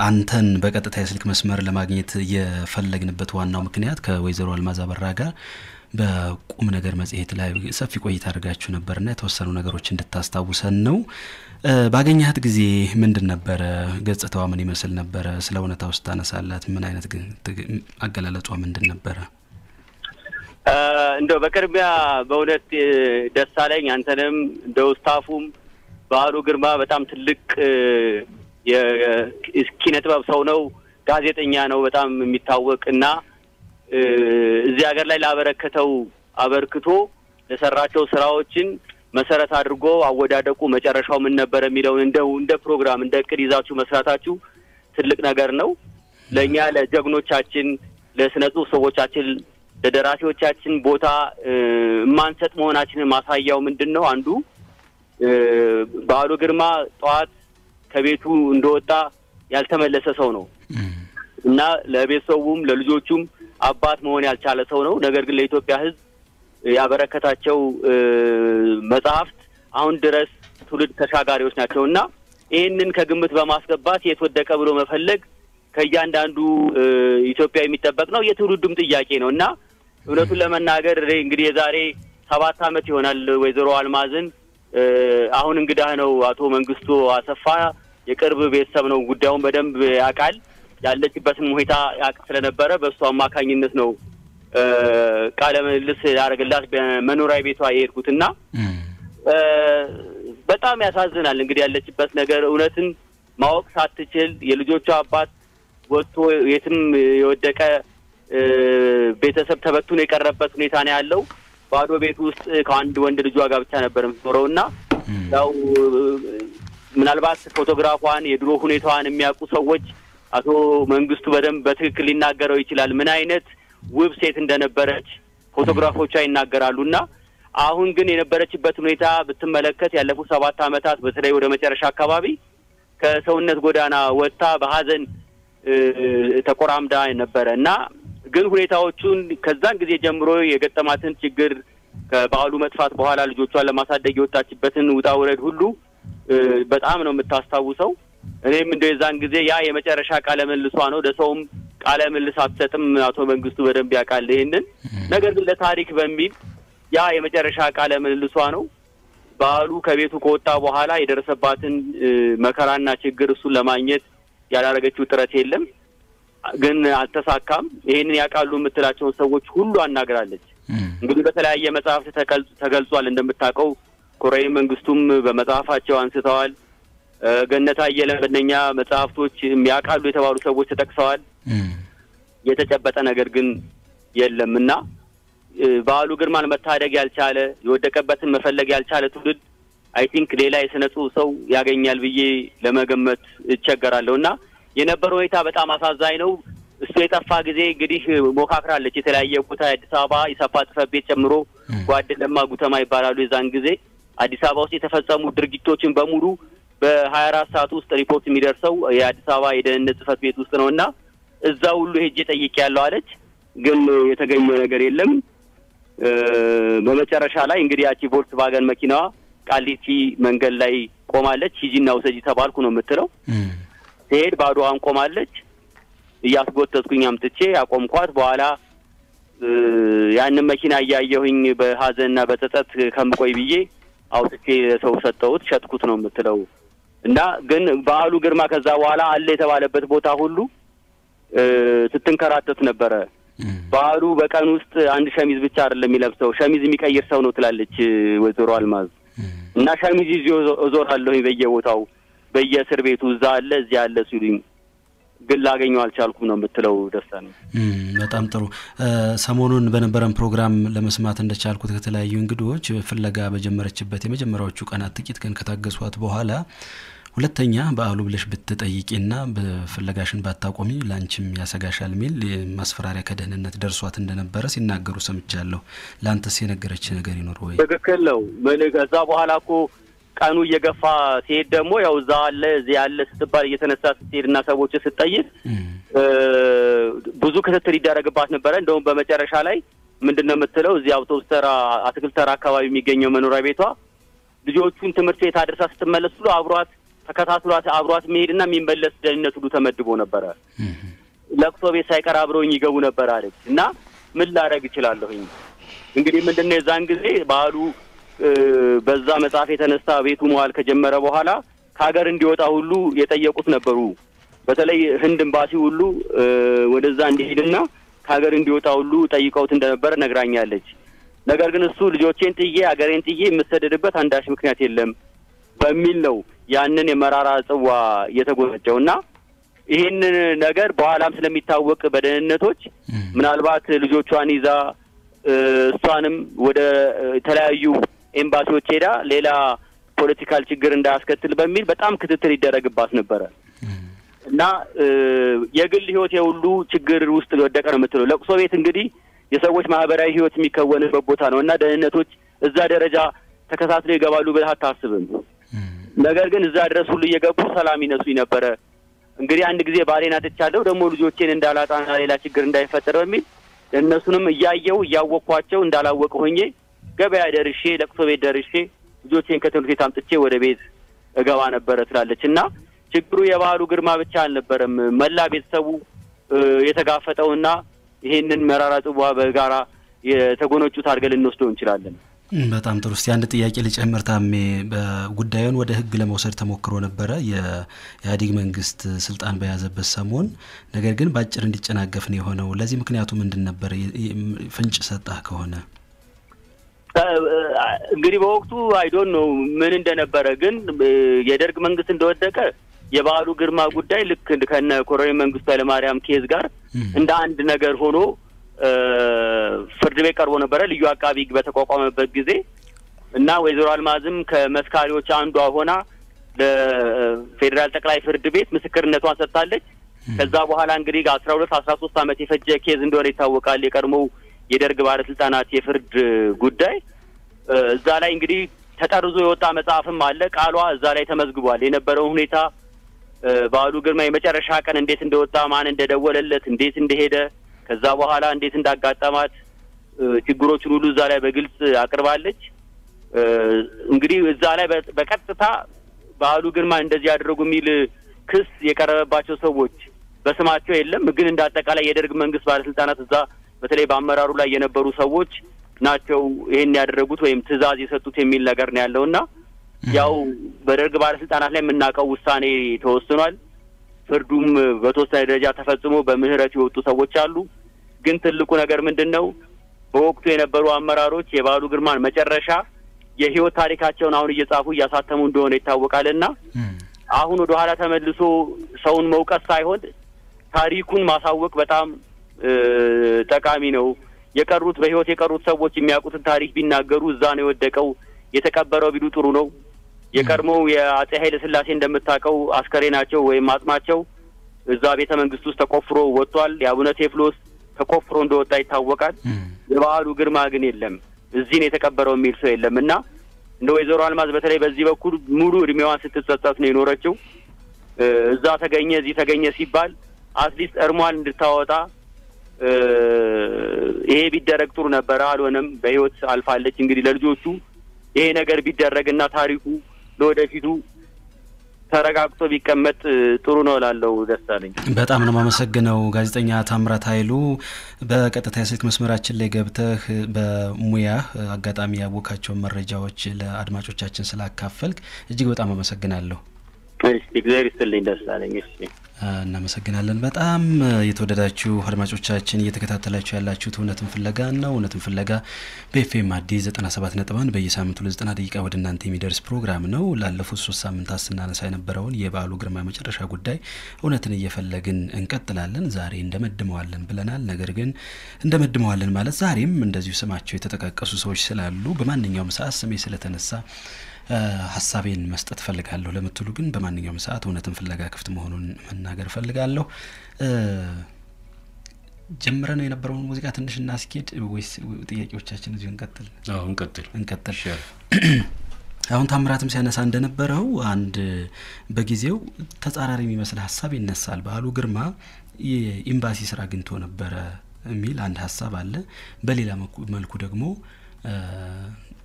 አንተን በቀጥታ የስልክ መስመር ለማግኘት የፈለግንበት ዋናው ምክንያት ከወይዘሮ አልማዝ አበራ ጋር በቁም ነገር መጽሔት ላይ ሰፊ ቆይታ አድርጋችሁ ነበርና የተወሰኑ ነገሮች እንድታስታውሰን ነው ባገኛት ጊዜ ምንድን ነበር ገጽታዋ ምን ይመስል ነበር ስለ እውነታው ስታነሳላት ምን አይነት አገላለጿ ምንድን ነበር እንደው በቅርቢያ በእውነት ደሳለኝ አንተንም እንደው ስታፉም ባሉ ግርማ በጣም ትልቅ የኪነ ጥበብ ሰው ነው ጋዜጠኛ ነው በጣም የሚታወቅና እዚህ ሀገር ላይ ላበረከተው አበርክቶ ለሰራቸው ስራዎችን መሰረት አድርጎ አወዳደቁ መጨረሻው ምን ነበር የሚለው እንደ ፕሮግራም እንደ እቅድ ይዛችሁ መስራታችሁ ትልቅ ነገር ነው ለኛ ለጀግኖቻችን ለስነ ጽሁፍ ሰዎቻችን ለደራሲዎቻችን ቦታ ማንሰጥ መሆናችንን ማሳያው ምንድነው አንዱ ባሉ ግርማ ጧት ከቤቱ እንደወጣ ያልተመለሰ ሰው ነው እና ለቤተሰቡም ለልጆቹም አባት መሆን ያልቻለ ሰው ነው ነገር ግን ለኢትዮጵያ ህዝብ ያበረከታቸው መጽሐፍት አሁን ድረስ ትውልድ ተሻጋሪዎች ናቸውና ይሄንን ከግምት በማስገባት የተወደቀ ብሎ መፈለግ ከያንዳንዱ ኢትዮጵያ የሚጠበቅ ነው የትውልዱም ጥያቄ ነውና እውነቱን ለመናገር እንግዲህ የዛሬ 7 ዓመት ይሆናል ወይዘሮ አልማዝን አሁን እንግዳህ ነው አቶ መንግስቱ አሰፋ የቅርብ ቤተሰብ ነው ጉዳዩን በደንብ ያቃል ያለችበትን ሁኔታ ያቅ ስለነበረ በሷ አማካኝነት ነው ቃለ ምልልስ ያደርግላት በመኖሪያ ቤቷ የሄድኩትና በጣም ያሳዝናል እንግዲህ ያለችበት ነገር እውነትን ማወቅ ሳትችል የልጆቿ አባት ወጥቶ የትም የወደቀ ቤተሰብ ተበቱን የቀረበት ሁኔታ ነው ያለው ባዶ ቤት ውስጥ ከአንድ ወንድ ልጇ ጋር ብቻ ነበር የምትኖረውና ያው ምናልባት ፎቶግራፏን የድሮ ሁኔታዋን የሚያውቁ ሰዎች አቶ መንግስቱ በደንብ በትክክል ሊናገረው ይችላል ምን አይነት ውብ ሴት እንደነበረች ፎቶግራፎቿ ይናገራሉና አሁን ግን የነበረችበት ሁኔታ ብትመለከት ያለፉት 7 ዓመታት በተለይ ወደ መጨረሻ አካባቢ ከሰውነት ጎዳና ወጣ በሐዘን ተቆራምዳ ነበርና ግን ሁኔታዎቹን ከዛን ጊዜ ጀምሮ የገጠማትን ችግር ከባሉ መጥፋት በኋላ ልጆቿን ለማሳደግ የወጣችበትን ውጣ ወረድ ሁሉ በጣም ነው የምታስታውሰው እኔም እንደዛን ጊዜ ያ የመጨረሻ ቃለ መልሷ ነው ደሰውም ቃለ መልስ አትሰጥም አቶ መንግስቱ በደንብ ያቃል ይሄንን ነገር ግን ለታሪክ በሚል ያ የመጨረሻ ቃለ መልሷ ነው ባሉ ከቤቱ ከወጣ በኋላ የደረሰባትን መከራና ችግር እሱን ለማግኘት ያላረገችው ጥረት የለም ግን አልተሳካም ይሄንን ያቃሉ የምትላቸው ሰዎች ሁሉ አናግራለች እንግዲህ በተለያየ መጽሐፍ ተገልጿል እንደምታውቀው ኮሬይ መንግስቱም በመጽሐፋቸው አንስተዋል ገነታ አየለበነኛ መጽሐፍቶች የሚያቃሉ የተባሉ ሰዎች ተጠቅሰዋል የተጨበጠ ነገር ግን የለምና ባሉ ግርማን መታደግ ያልቻለ የወደቀበትን መፈለግ ያልቻለ ትውልድ አይ ቲንክ ሌላ የሰነጹ ሰው ያገኛል ብዬ ለመገመት እቸገራለሁና የነበረው ሁኔታ በጣም አሳዛኝ ነው እሱ የጠፋ ጊዜ እንግዲህ ሞካክራለች የተለያየ ቦታ አዲስ አበባ ይሰፋ ጽፈቤት ጨምሮ ጓደለማ ጉተማ ይባላሉ የዛን ጊዜ አዲስ አበባ ውስጥ የተፈጸሙ ድርጊቶችን በሙሉ በ24 ሰዓት ውስጥ ሪፖርት የሚደርሰው የአዲስ አበባ የደህንነት ጽፈት ቤት ውስጥ ነውና እዛው ሁሉ ሄጄ ጠይቄያለሁ አለች ግን የተገኘው ነገር የለም በመጨረሻ ላይ እንግዲህ ያቺ ቮልክስዋገን መኪናዋ ቃሊቲ መንገድ ላይ ቆማለች ሂጂና ወሰጂ ተባልኩ ነው የምትለው ሄድ ባዶዋን ቆማለች እያስጎተትኩኝ አምጥቼ አቆምኳት በኋላ ያንን መኪና ያያየሁኝ በሐዘንና በጸጸት ከምቆይ ብዬ አውጥቼ ሰው ሰጠሁት ሸጥኩት ነው የምትለው እና ግን ባሉ ግርማ ከዛ በኋላ አለ የተባለበት ቦታ ሁሉ ስትንከራተት ነበረ ባሉ በቀን ውስጥ አንድ ሸሚዝ ብቻ አይደለም የሚለብሰው ሸሚዝ የሚቀይር ሰው ነው ትላለች ወይዘሮ አልማዝ እና ሸሚዝ ይዞ ዞራለሁ በየቦታው በየእስር ቤቱ እዛ አለ እዚህ አለ ሲሉኝ ግን ላገኘው አልቻልኩም ነው የምትለው ደስታኔ በጣም ጥሩ ሰሞኑን በነበረን ፕሮግራም ለመስማት እንደቻልኩት ከተለያዩ እንግዶች ፍለጋ በጀመረችበት የመጀመሪያዎቹ ቀናት ጥቂት ቀን ከታገሷት በኋላ ሁለተኛ በአሉ ብለሽ ብትጠይቂና በፍለጋሽን ባታቆሚ ላንቺም ያሰጋሻል ሚል ማስፈራሪያ ከደህንነት ደርሷት እንደነበረ ሲናገሩ ሰምቻለሁ ላንተስ የነገረች ነገር ይኖር ወይ ትክክል ነው ከዛ በኋላ እኮ ቀኑ እየገፋ ሲሄድ ደግሞ ያው እዛ አለ እዚህ አለ ስትባል እየተነሳ ስትሄድና ሰዎች ስትጠይቅ ብዙ ክትትል ይደረግባት ነበር እንደውም በመጨረሻ ላይ ምንድነው የምትለው እዚህ አውቶቡስ ተራ አትክልት ተራ አካባቢ የሚገኘው መኖሪያ ቤቷ ልጆቹን ትምህርት ቤት አድርሳ ስትመለስ ሁሉ አብሯት ተከታትሏት አብሯት መሄድና የሚመለስ ደህንነት ሁሉ ተመድቦ ነበር ለቅሶ ቤት ሳይቀር አብረውኝ ይገቡ ነበር አለች እና ምን ላረግ ይችላልሁኝ እንግዲህ ምንድነው የዛን ጊዜ ባሉ በዛ መጽሐፍ የተነሳ ቤቱ መዋል ከጀመረ በኋላ ከሀገር እንዲወጣ ሁሉ የጠየቁት ነበሩ በተለይ ህንድ ኤምባሲ ሁሉ ወደዛ እንዲሄድና ከሀገር እንዲወጣ ሁሉ ጠይቀውት እንደነበር ነግራኛለች ነገር ግን እሱ ልጆቼን ጥዬ ሀገሬን ጥዬ የምሰደድበት አንዳች ምክንያት የለም በሚል ነው ያንን የመራራ ጽዋ የተጎነጨውና ይሄን ነገር በኋላም ስለሚታወቅ በደህንነቶች ምናልባት ልጆቿን ይዛ እሷንም ወደ ተለያዩ ኤምባሲዎች ሄዳ ሌላ ፖለቲካል ችግር እንዳያስከትል በሚል በጣም ክትትል ይደረግባት ነበር እና የግል ህይወት የሁሉ ችግር ውስጥ ወደቀ ነው የምትለው ለቅሶ ቤት እንግዲህ የሰዎች ማህበራዊ ህይወት የሚከወንበት ቦታ ነውና ደህንነቶች እዛ ደረጃ ተከታትለው ይገባሉ ብለህ አታስብም ነገር ግን እዛ ድረስ ሁሉ እየገቡ ሰላም ይነሱኝ ነበር እንግዲህ አንድ ጊዜ ባሌን አጥቻለሁ ደግሞ ልጆቼን እንዳላጣና ሌላ ችግር እንዳይፈጠር በሚል እነሱንም እያወቅኳቸው እንዳላወቅ ሆኜ ገበያ ደርሼ ለቅሶ ቤት ደርሼ ልጆቼን ከትምህርት ቤት አምጥቼ ወደ ቤት እገባ ነበር ትላለችና ችግሩ የባሉ ግርማ ብቻ አልነበረም መላ ቤተሰቡ የተጋፈጠውና ይሄንን መራራ ጽዋ በጋራ የተጎነጩት አድርገን እንወስደው እንችላለን። በጣም ጥሩ። እስቲ አንድ ጥያቄ ልጨምር ታሜ። በጉዳዩን ወደ ህግ ለመውሰድ ተሞክሮ ነበረ የኢህአዴግ መንግስት ስልጣን በያዘበት ሰሞን፣ ነገር ግን ባጭር እንዲጨናገፍ ነው የሆነው። ለዚህ ምክንያቱ ምንድን ነበር? ፍንጭ ሰጣህ ከሆነ? እንግዲህ በወቅቱ አይ ዶንት ኖ ምን እንደነበረ፣ ግን የደርግ መንግስት እንደወደቀ የበዓሉ ግርማ ጉዳይ ልክ ከነ ኮሎኔል መንግስቱ ኃይለማርያም ኬዝ ጋር እንደ አንድ ነገር ሆኖ ፍርድ ቤት ቀርቦ ነበረ ልዩ አቃቢ ህግ በተቋቋመበት ጊዜ እና ወይዘሮ አልማዝም ከመስካሪዎች አንዷ ሆና ለፌደራል ጠቅላይ ፍርድ ቤት ምስክርነቷን ሰጥታለች። ከዛ በኋላ እንግዲህ 12-13 አመት የፈጀ ኬዝ እንደሆነ ይታወቃል። የቀድሞው የደርግ ባለስልጣናት የፍርድ ጉዳይ እዛ ላይ እንግዲህ ተጠርዞ የወጣ መጽሐፍም አለ። ቃሏ እዛ ላይ ተመዝግቧል። የነበረው ሁኔታ በዓሉ ግርማ የመጨረሻ ቀን እንዴት እንደወጣ፣ ማን እንደደወለለት፣ እንዴት እንደሄደ፣ ከዛ በኋላ እንዴት እንዳጋጠማት ችግሮችን ሁሉ እዛ ላይ በግልጽ አቅርባለች። እንግዲህ እዛ ላይ በቀጥታ በዓሉ ግርማ እንደዚህ ያደረጉ የሚል ክስ የቀረበባቸው ሰዎች በስማቸው የለም። ግን እንዳጠቃላይ የደርግ መንግስት ባለስልጣናት እዛ በተለይ በአመራሩ ላይ የነበሩ ሰዎች ናቸው ይሄን ያደረጉት ወይም ትዕዛዝ የሰጡት የሚል ነገር ነው ያለውና ያው በደርግ ባለስልጣናት ላይ የምናውቀው ውሳኔ ተወስኗል። ፍርዱም በተወሰነ ደረጃ ተፈጽሞ በምህረት የወጡ ሰዎች አሉ። ግን ትልቁ ነገር ምንድነው? በወቅቱ የነበሩ አመራሮች የበዓሉ ግርማን መጨረሻ የህይወት ታሪካቸውን አሁን እየጻፉ እያሳተሙ እንደሆነ ይታወቃልና አሁን ወደ ኋላ ተመልሶ ሰውን መውቀስ ሳይሆን ታሪኩን ማሳወቅ በጣም ጠቃሚ ነው። የቀሩት በህይወት የቀሩት ሰዎች የሚያውቁትን ታሪክ ቢናገሩ እዛ ነው የወደቀው የተቀበረው ቢሉ ጥሩ ነው። የቀድሞው የአጼ ኃይለ ሥላሴ እንደምታውቀው አስከሬናቸው ወይም አጽማቸው እዛ ቤተ መንግስት ውስጥ ተቆፍሮ ወጥቷል። የአቡነ ቴዎፍሎስ ተቆፍሮ እንደወጣ ይታወቃል። የበዓሉ ግርማ ግን የለም፣ እዚህ ነው የተቀበረው የሚል ሰው የለምና እንደ ወይዘሮ አልማዝ በተለይ በዚህ በኩል ሙሉ እድሜዋን ስትጸጸት ነው የኖረችው። እዛ ተገኘ እዚህ ተገኘ ሲባል አትሊስት እርሟን እንድታወጣ ይሄ ቢደረግ ጥሩ ነበር። አልሆነም፣ በህይወት አልፋለች። እንግዲህ ለልጆቹ ይሄ ነገር ቢደረግና ታሪኩ ለወደፊቱ ተረጋግጦ ቢቀመጥ ጥሩ ነው እላለሁ። ደስታለኝ። በጣም ነው ማመሰግነው ጋዜጠኛ ታምራት ኃይሉ። በቀጥታ የስልክ መስመራችን ላይ ገብተህ በሙያ አጋጣሚ ያወቃቸው መረጃዎች ለአድማጮቻችን ስላካፈልክ እጅግ በጣም አመሰግናለሁ። እሺ፣ እግዚአብሔር ይስጥልኝ። ደስታለኝ። እሺ፣ እናመሰግናለን። በጣም የተወደዳችሁ አድማጮቻችን እየተከታተላችሁ ያላችሁት እውነትን ፍለጋ ነው። እውነትን ፍለጋ በኤፍኤም አዲስ 97.1 በየሳምንቱ ለ90 ደቂቃ ወደ እናንተ የሚደርስ ፕሮግራም ነው። ላለፉት 3 ሳምንታት ስናነሳ የነበረውን የበዓሉ ግርማ መጨረሻ ጉዳይ እውነትን እየፈለግን እንቀጥላለን። ዛሬ እንደመድመዋለን ብለናል። ነገር ግን እንደመድመዋለን ማለት ዛሬም እንደዚሁ ስማቸው የተጠቃቀሱ ሰዎች ስላሉ በማንኛውም ሰዓት ስሜ ስለተነሳ ሐሳቤን መስጠት ፈልጋለሁ ለምትሉ ግን በማንኛውም ሰዓት እውነትን ፍለጋ ክፍት መሆኑን መናገር ፈልጋለሁ። ጀምረን የነበረውን ሙዚቃ ትንሽ እናስኪድ ወይስ ጥያቄዎቻችን እዚሁ እንቀጥል? አዎ እንቀጥል። አሁን ታምራትም ሲያነሳ እንደነበረው አንድ በጊዜው ተጻራሪ የሚመስል ሐሳብ ይነሳል። በዓሉ ግርማ የኤምባሲ ስራ አግኝቶ ነበረ የሚል አንድ ሐሳብ አለ። በሌላ መልኩ ደግሞ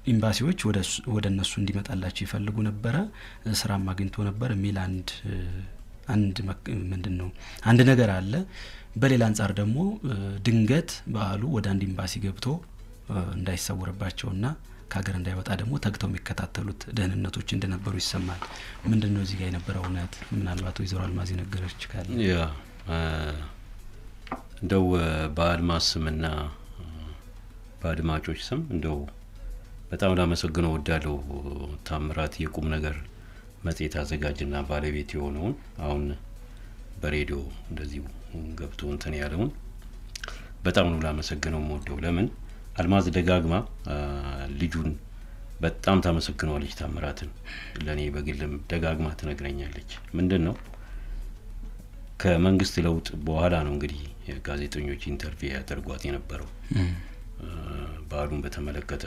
ኤምባሲዎች ወደ እነሱ እንዲመጣላቸው ይፈልጉ ነበር፣ ስራም አግኝቶ ነበር የሚል አንድ ምንድነው አንድ ነገር አለ። በሌላ አንፃር ደግሞ ድንገት በዓሉ ወደ አንድ ኤምባሲ ገብቶ እንዳይሰወርባቸውና ከሀገር እንዳይወጣ ደግሞ ተግተው የሚከታተሉት ደህንነቶች እንደነበሩ ይሰማል። ምንድነው እዚህ ጋር የነበረው እውነት? ምናልባት ወይዘሮ አልማዝ ነገረች ካለ እንደው በአልማዝ ስምና በአድማጮች ስም እንደው በጣም ላመሰግነው ወዳለው ታምራት የቁም ነገር መጽሔት አዘጋጅና ባለቤት የሆነውን አሁን በሬዲዮ እንደዚሁ ገብቶ እንትን ያለውን በጣም ነው ላመሰግነው ወደው። ለምን አልማዝ ደጋግማ ልጁን በጣም ታመሰግነዋለች ታምራትን። ለኔ በግልም ደጋግማ ትነግረኛለች። ምንድነው ከመንግስት ለውጥ በኋላ ነው እንግዲህ ጋዜጠኞች ኢንተርቪው ያደርጓት የነበረው በዓሉን በተመለከተ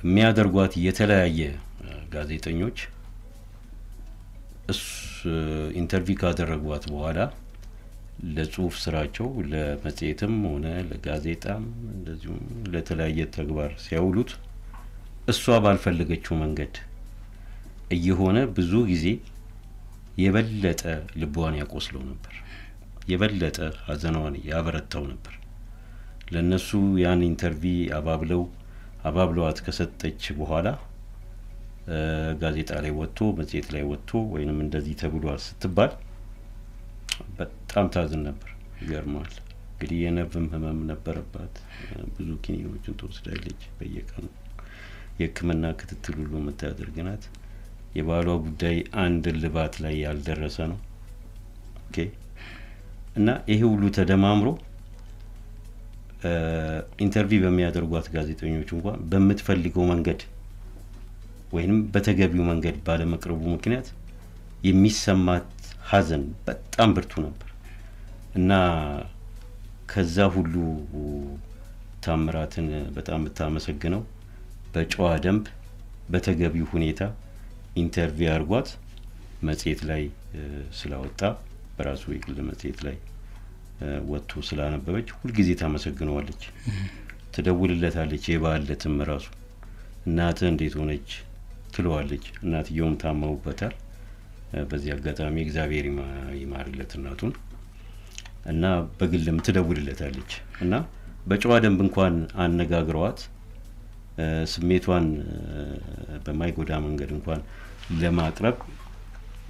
የሚያደርጓት የተለያየ ጋዜጠኞች ኢንተርቪው ካደረጓት በኋላ ለጽሁፍ ስራቸው ለመጽሔትም ሆነ ለጋዜጣም እንደዚሁ ለተለያየ ተግባር ሲያውሉት እሷ ባልፈለገችው መንገድ እየሆነ ብዙ ጊዜ የበለጠ ልቧን ያቆስለው ነበር፣ የበለጠ ሀዘኗን ያበረታው ነበር። ለነሱ ያን ኢንተርቪው አባብለዋት ከሰጠች በኋላ ጋዜጣ ላይ ወጥቶ መጽሔት ላይ ወጥቶ ወይንም እንደዚህ ተብሏል ስትባል በጣም ታዝን ነበር። ይገርማል። እንግዲህ የነርቭም ህመም ነበረባት። ብዙ ኪኒኖችን ትወስዳለች በየቀኑ። የሕክምና ክትትል ሁሉ የምታደርግ ናት። የባሏ ጉዳይ አንድ ልባት ላይ ያልደረሰ ነው። ኦኬ። እና ይሄ ሁሉ ተደማምሮ ኢንተርቪው በሚያደርጓት ጋዜጠኞች እንኳን በምትፈልገው መንገድ ወይንም በተገቢው መንገድ ባለመቅረቡ ምክንያት የሚሰማት ሀዘን በጣም ብርቱ ነበር እና ከዛ ሁሉ ታምራትን በጣም የምታመሰግነው በጨዋ ደንብ በተገቢው ሁኔታ ኢንተርቪው አድርጓት መጽሔት ላይ ስላወጣ በራሱ የግል መጽሔት ላይ ወጥቶ ስላነበበች ሁሉ ጊዜ ታመሰግነዋለች። ትደውልለታለች። የባለትም ራሱ እናት እንዴት ሆነች ትለዋለች። እናትየውም ታመውበታል። በዚህ አጋጣሚ እግዚአብሔር ይማርለት እናቱን እና በግልም ትደውልለታለች እና በጨዋ ደንብ እንኳን አነጋግሯት ስሜቷን በማይጎዳ መንገድ እንኳን ለማቅረብ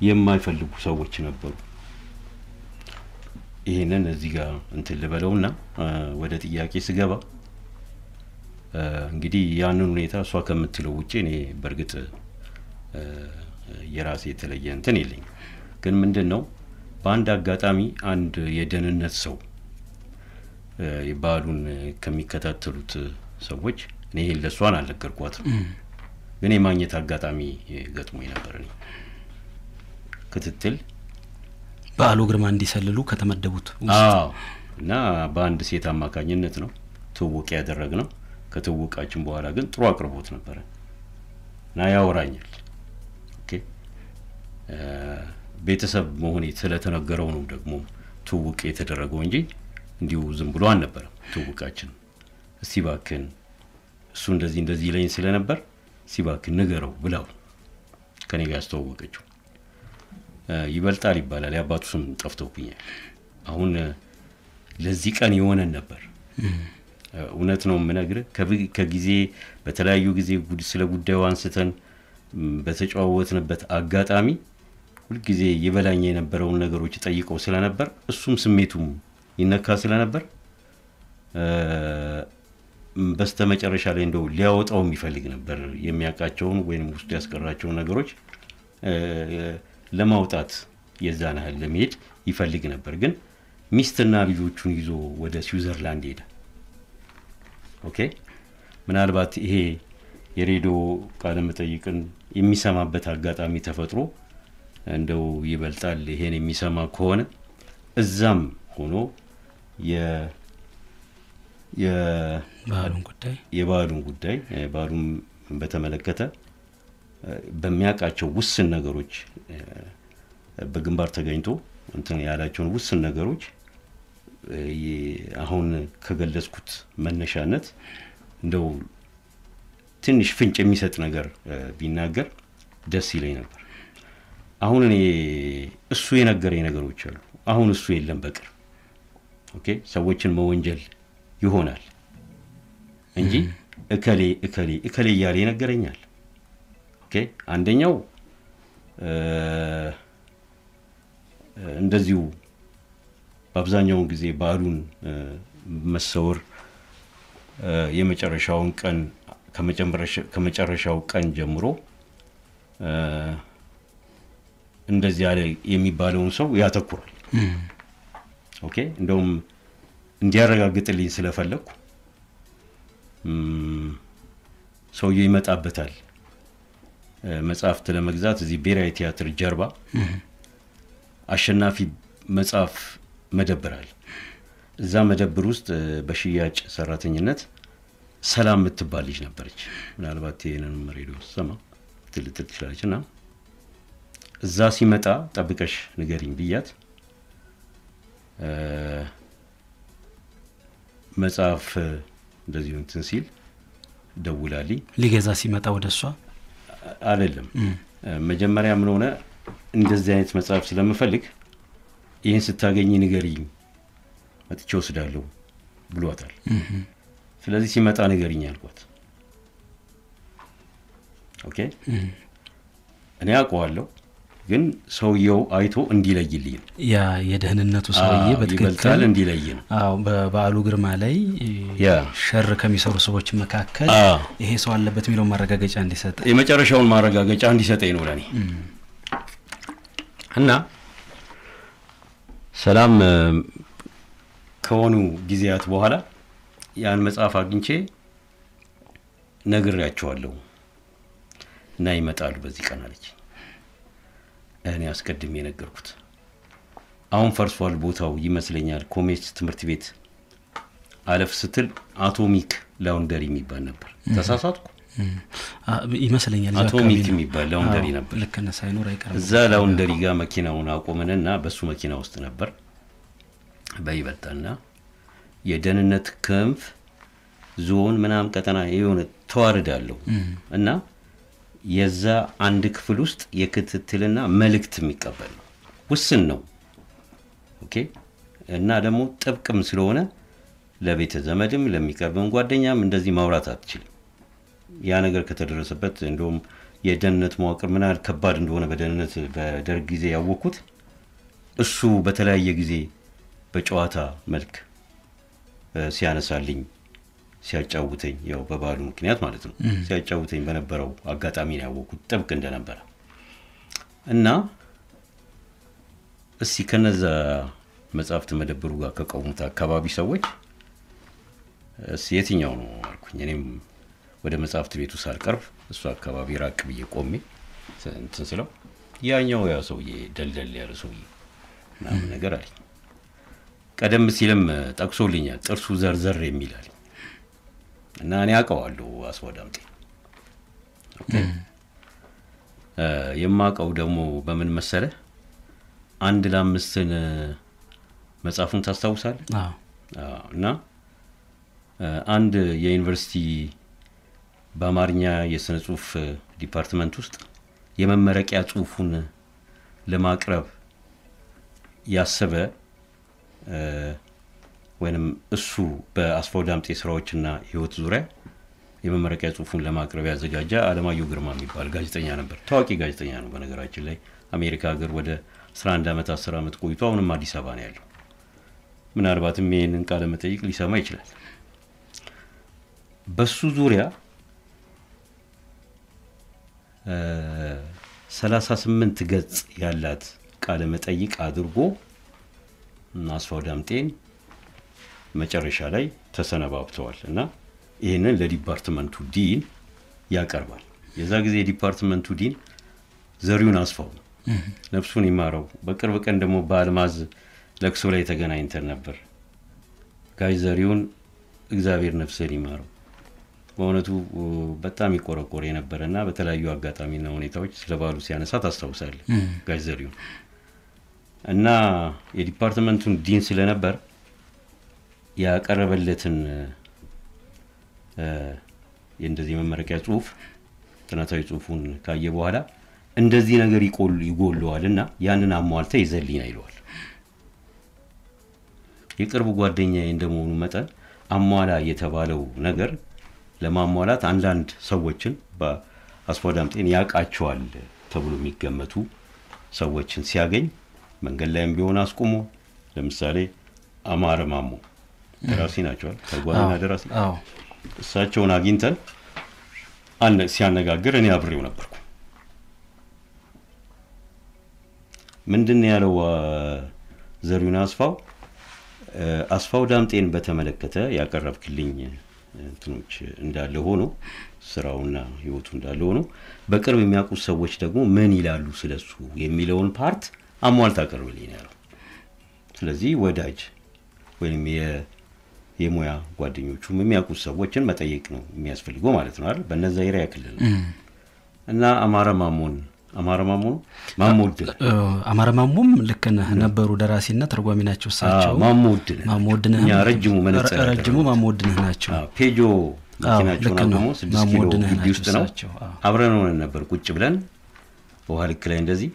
የማይፈልጉ ሰዎች ነበሩ። ይሄንን እዚህ ጋር እንትን ልበለውና ወደ ጥያቄ ስገባ እንግዲህ ያንን ሁኔታ እሷ ከምትለው ውጪ እኔ በርግጥ የራሴ የተለየ እንትን የለኝም። ግን ምንድነው በአንድ አጋጣሚ አንድ የደህንነት ሰው የባሉን ከሚከታተሉት ሰዎች እኔ ለሷን አልነገርኳትም። ግን የማግኘት አጋጣሚ ገጥሞኝ ነበር። እኔ ክትትል ባሉ ግርማ እንዲሰልሉ ከተመደቡት እና በአንድ ሴት አማካኝነት ነው ትውውቅ ያደረግነው። ከተውውቃችን በኋላ ግን ጥሩ አቅርቦት ነበር እና ያወራኛል። ኦኬ ቤተሰብ መሆኔ ስለተነገረው ነው ደግሞ ትውውቅ የተደረገው እንጂ እንዲሁ ዝም ብሎ አልነበረም ትውውቃችን። እስቲ ባክን እሱ እንደዚህ ለኝ ስለነበር እስቲ ባክን ንገረው ብላው ከኔ ጋር አስተዋወቀችው። ይበልጣል ይባላል። ያባቱ ስም ጠፍቶብኛል። አሁን ለዚህ ቀን የሆነን ነበር። እውነት ነው የምነግርህ። ከጊዜ በተለያዩ ጊዜ ስለ ጉዳዩ አንስተን በተጫዋወትንበት አጋጣሚ ሁሉ ጊዜ ይበላኝ የነበረውን ነገሮች ጠይቀው ስለነበር እሱም ስሜቱም ይነካ ስለነበር በስተመጨረሻ ላይ እንደው ሊያወጣው የሚፈልግ ነበር። የሚያቃቸውን ወይንም ውስጥ ያስቀራቸውን ነገሮች ለማውጣት የዛን ያህል ለመሄድ ይፈልግ ነበር። ግን ሚስትና ልጆቹን ይዞ ወደ ስዊዘርላንድ ሄደ። ኦኬ ምናልባት ይሄ የሬዲዮ ቃለ መጠይቅን የሚሰማበት አጋጣሚ ተፈጥሮ እንደው ይበልጣል ይሄን የሚሰማ ከሆነ እዛም ሆኖ የባሉን ጉዳይ ባሉን በተመለከተ በሚያቃቸው ውስን ነገሮች በግንባር ተገኝቶ እንትን ያላቸውን ውስን ነገሮች አሁን ከገለጽኩት መነሻነት እንደው ትንሽ ፍንጭ የሚሰጥ ነገር ቢናገር ደስ ይለኝ ነበር። አሁን እኔ እሱ የነገረኝ ነገሮች አሉ። አሁን እሱ የለም በቅር ኦኬ ሰዎችን መወንጀል ይሆናል እንጂ እከሌ ያለ ይነገረኛል። ኦኬ አንደኛው እንደዚሁ በአብዛኛው ጊዜ ባሉን መሰወር የመጨረሻውን ቀን ከመጨረሻው ቀን ጀምሮ እንደዚህ ያለ የሚባለውን ሰው ያተኩራል። ኦኬ እንደውም እንዲያረጋግጥልኝ ስለፈለኩ ሰውዬው ይመጣበታል መጽሐፍት ለመግዛት እዚህ ብሔራዊ ቲያትር ጀርባ አሸናፊ መጽሐፍ መደብራል። እዛ መደብር ውስጥ በሽያጭ ሰራተኝነት ሰላም የምትባል ልጅ ነበረች። ምናልባት ይሄንን ሬዲዮ ሰማ ትልጥል ትችላለችና እዛ ሲመጣ ጠብቀሽ ንገሪኝ ብያት መጽሐፍ እንደዚህ እንትን ሲል ደውላልኝ ሊገዛ ሲመጣ ወደሷ አይደለም መጀመሪያ ምን ሆነ እንደዚህ አይነት መጽሐፍ ስለምፈልግ ይሄን ስታገኝ ንገሪኝ መጥቼው ወስዳለሁ ብሏታል። ስለዚህ ሲመጣ ነገርኛ አልኳት። ኦኬ እኔ አውቀዋለሁ ግን ሰውየው አይቶ እንዲለይልኝ ያ የደህንነቱ ሰውዬ በትክክል እንዲለይ ነው። አዎ በበዓሉ ግርማ ላይ ሸር ከሚሰሩ ሰዎች መካከል ይሄ ሰው አለበት የሚለው ማረጋገጫ እንዲሰጥ የመጨረሻውን ማረጋገጫ እንዲሰጠኝ ነው ለኔ። እና ሰላም ከሆኑ ጊዜያት በኋላ ያን መጽሐፍ አግኝቼ ነግሬያቸዋለሁ እና ይመጣሉ በዚህ ቀን አለች። እኔ አስቀድሜ ነገርኩት። አሁን ፈርሷል ቦታው ይመስለኛል ኮሜስ ትምህርት ቤት አለፍ ስትል አቶሚክ ላውንደሪ የሚባል ነበር። ተሳሳትኩ ይመስለኛል አቶሚክ የሚባል ላውንደሪ ነበር። ለከነ ሳይኖር አይቀርም። እዛ ላውንደሪ ጋር መኪናውን አቆመንና በሱ መኪና ውስጥ ነበር በይበልጣና የደህንነት ክንፍ ዞን ምናም ቀጠና የሆነ ተዋርዳለሁ እና የዛ አንድ ክፍል ውስጥ የክትትልና መልእክት የሚቀበል ነው። ውስን ነው። ኦኬ እና ደግሞ ጥብቅም ስለሆነ ለቤተ ዘመድም ለሚቀርበን ጓደኛም እንደዚህ ማውራት አትችልም። ያ ነገር ከተደረሰበት እንደውም የደህንነት መዋቅር ምን ያህል ከባድ እንደሆነ በደህንነት በደርግ ጊዜ ያወኩት እሱ በተለያየ ጊዜ በጨዋታ መልክ ሲያነሳልኝ ሲያጫውተኝ ያው በባሉ ምክንያት ማለት ነው ሲያጫውተኝ በነበረው አጋጣሚ ነው ያወኩት ጥብቅ እንደነበረ እና እሺ ከነዛ መጽሐፍት መደብሩ ጋር ከቆሙት አካባቢ ሰዎች እሺ የትኛው ነው አልኩኝ። እኔም ወደ መጽሐፍት ቤቱ ሳልቀርብ እሱ አካባቢ ራቅ ብዬ ቆሜ እንትን ስለው ያኛው ያ ሰውዬ ደልደል ያለ ሰውዬ ምናምን ነገር አለኝ። ቀደም ሲልም ጠቅሶልኛል ጥርሱ ዘርዘር የሚላል እና እኔ አውቀዋለሁ አስወዳምጤ። ኦኬ የማውቀው ደግሞ በምን መሰለ አንድ ለአምስትን መጽሐፉን ታስታውሳለህ? እና አንድ የዩኒቨርሲቲ በአማርኛ የስነ ጽሁፍ ዲፓርትመንት ውስጥ የመመረቂያ ጽሁፉን ለማቅረብ ያሰበ ወይንም እሱ በአስፋው ዳምጤ ስራዎችና ህይወት ዙሪያ የመመረቂያ ጽሁፉን ለማቅረብ ያዘጋጀ አለማየሁ ግርማ የሚባል ጋዜጠኛ ነበር። ታዋቂ ጋዜጠኛ ነው በነገራችን ላይ አሜሪካ ሀገር ወደ 11 አመት 10 አመት ቆይቶ አሁንም አዲስ አበባ ነው ያለው። ምናልባትም ይሄንን ቃለ መጠይቅ ሊሰማ ይችላል። በሱ ዙሪያ 38 ገጽ ያላት ቃለ መጠይቅ አድርጎ አስፋው ዳምጤን መጨረሻ ላይ ተሰነባብተዋል እና ይሄንን ለዲፓርትመንቱ ዲን ያቀርባል። የዛ ጊዜ ዲፓርትመንቱ ዲን ዘሪሁን አስፋው ነፍሱን ይማረው። በቅርብ ቀን ደግሞ በአልማዝ ለቅሶ ላይ ተገናኝተን ነበር። ጋይ ዘሪሁን እግዚአብሔር ነፍሱን ይማረው በእውነቱ በጣም ይቆረቆር የነበረና በተለያዩ አጋጣሚና ሁኔታዎች ስለባሉ ሲያነሳ ታስታውሳለህ ጋይ ዘሪሁን እና የዲፓርትመንቱን ዲን ስለነበር ያቀረበለትን የእንደዚህ መመረቂያ ጽሁፍ ጥናታዊ ጽሁፉን ካየ በኋላ እንደዚህ ነገር ይጎለዋልና ያንን አሟልተ ይዘልኝ አይሏል። የቅርብ ጓደኛዬ እንደመሆኑ መጠን አሟላ የተባለው ነገር ለማሟላት አንዳንድ ሰዎችን በአስፋው ዳምጤን ያቃቸዋል ተብሎ የሚገመቱ ሰዎችን ሲያገኝ መንገድ ላይም ቢሆን አስቆሞ ለምሳሌ አማረ ማሞ ደራሲ ናቸው ተጓዝና ደራሲ እሳቸውን አግኝተን ሲያነጋግር እኔ አብሬው ነበርኩ። ምንድነው ያለው ዘሪሁን አስፋው ዳምጤን በተመለከተ ያቀረብክልኝ እንትኖች እንዳለ ሆኖ ስራውና ህይወቱ እንዳለ ሆኖ በቅርብ የሚያውቁ ሰዎች ደግሞ ምን ይላሉ ስለሱ የሚለውን ፓርት አሟልታ አቀርብልኝ ያለው። ስለዚህ ወዳጅ ወይም የሙያ ጓደኞቹም የሚያውቁ ሰዎችን መጠየቅ ነው የሚያስፈልገው ማለት ነው አይደል? በእነዛ ኤሪያ ክልል እና አማረ ማሞም ልክ ነበሩ ደራሲና ተርጓሚ ናቸው እሳቸው። ማሞድነ ያ ረጅሙ ማሞድነ ናቸው። ፔጆ መኪናቸውን አቆሞ 6 ኪሎ ግቢ ውስጥ ነው አብረን ሆነን ነበር ቁጭ ብለን ውሃ ልክ ላይ እንደዚህ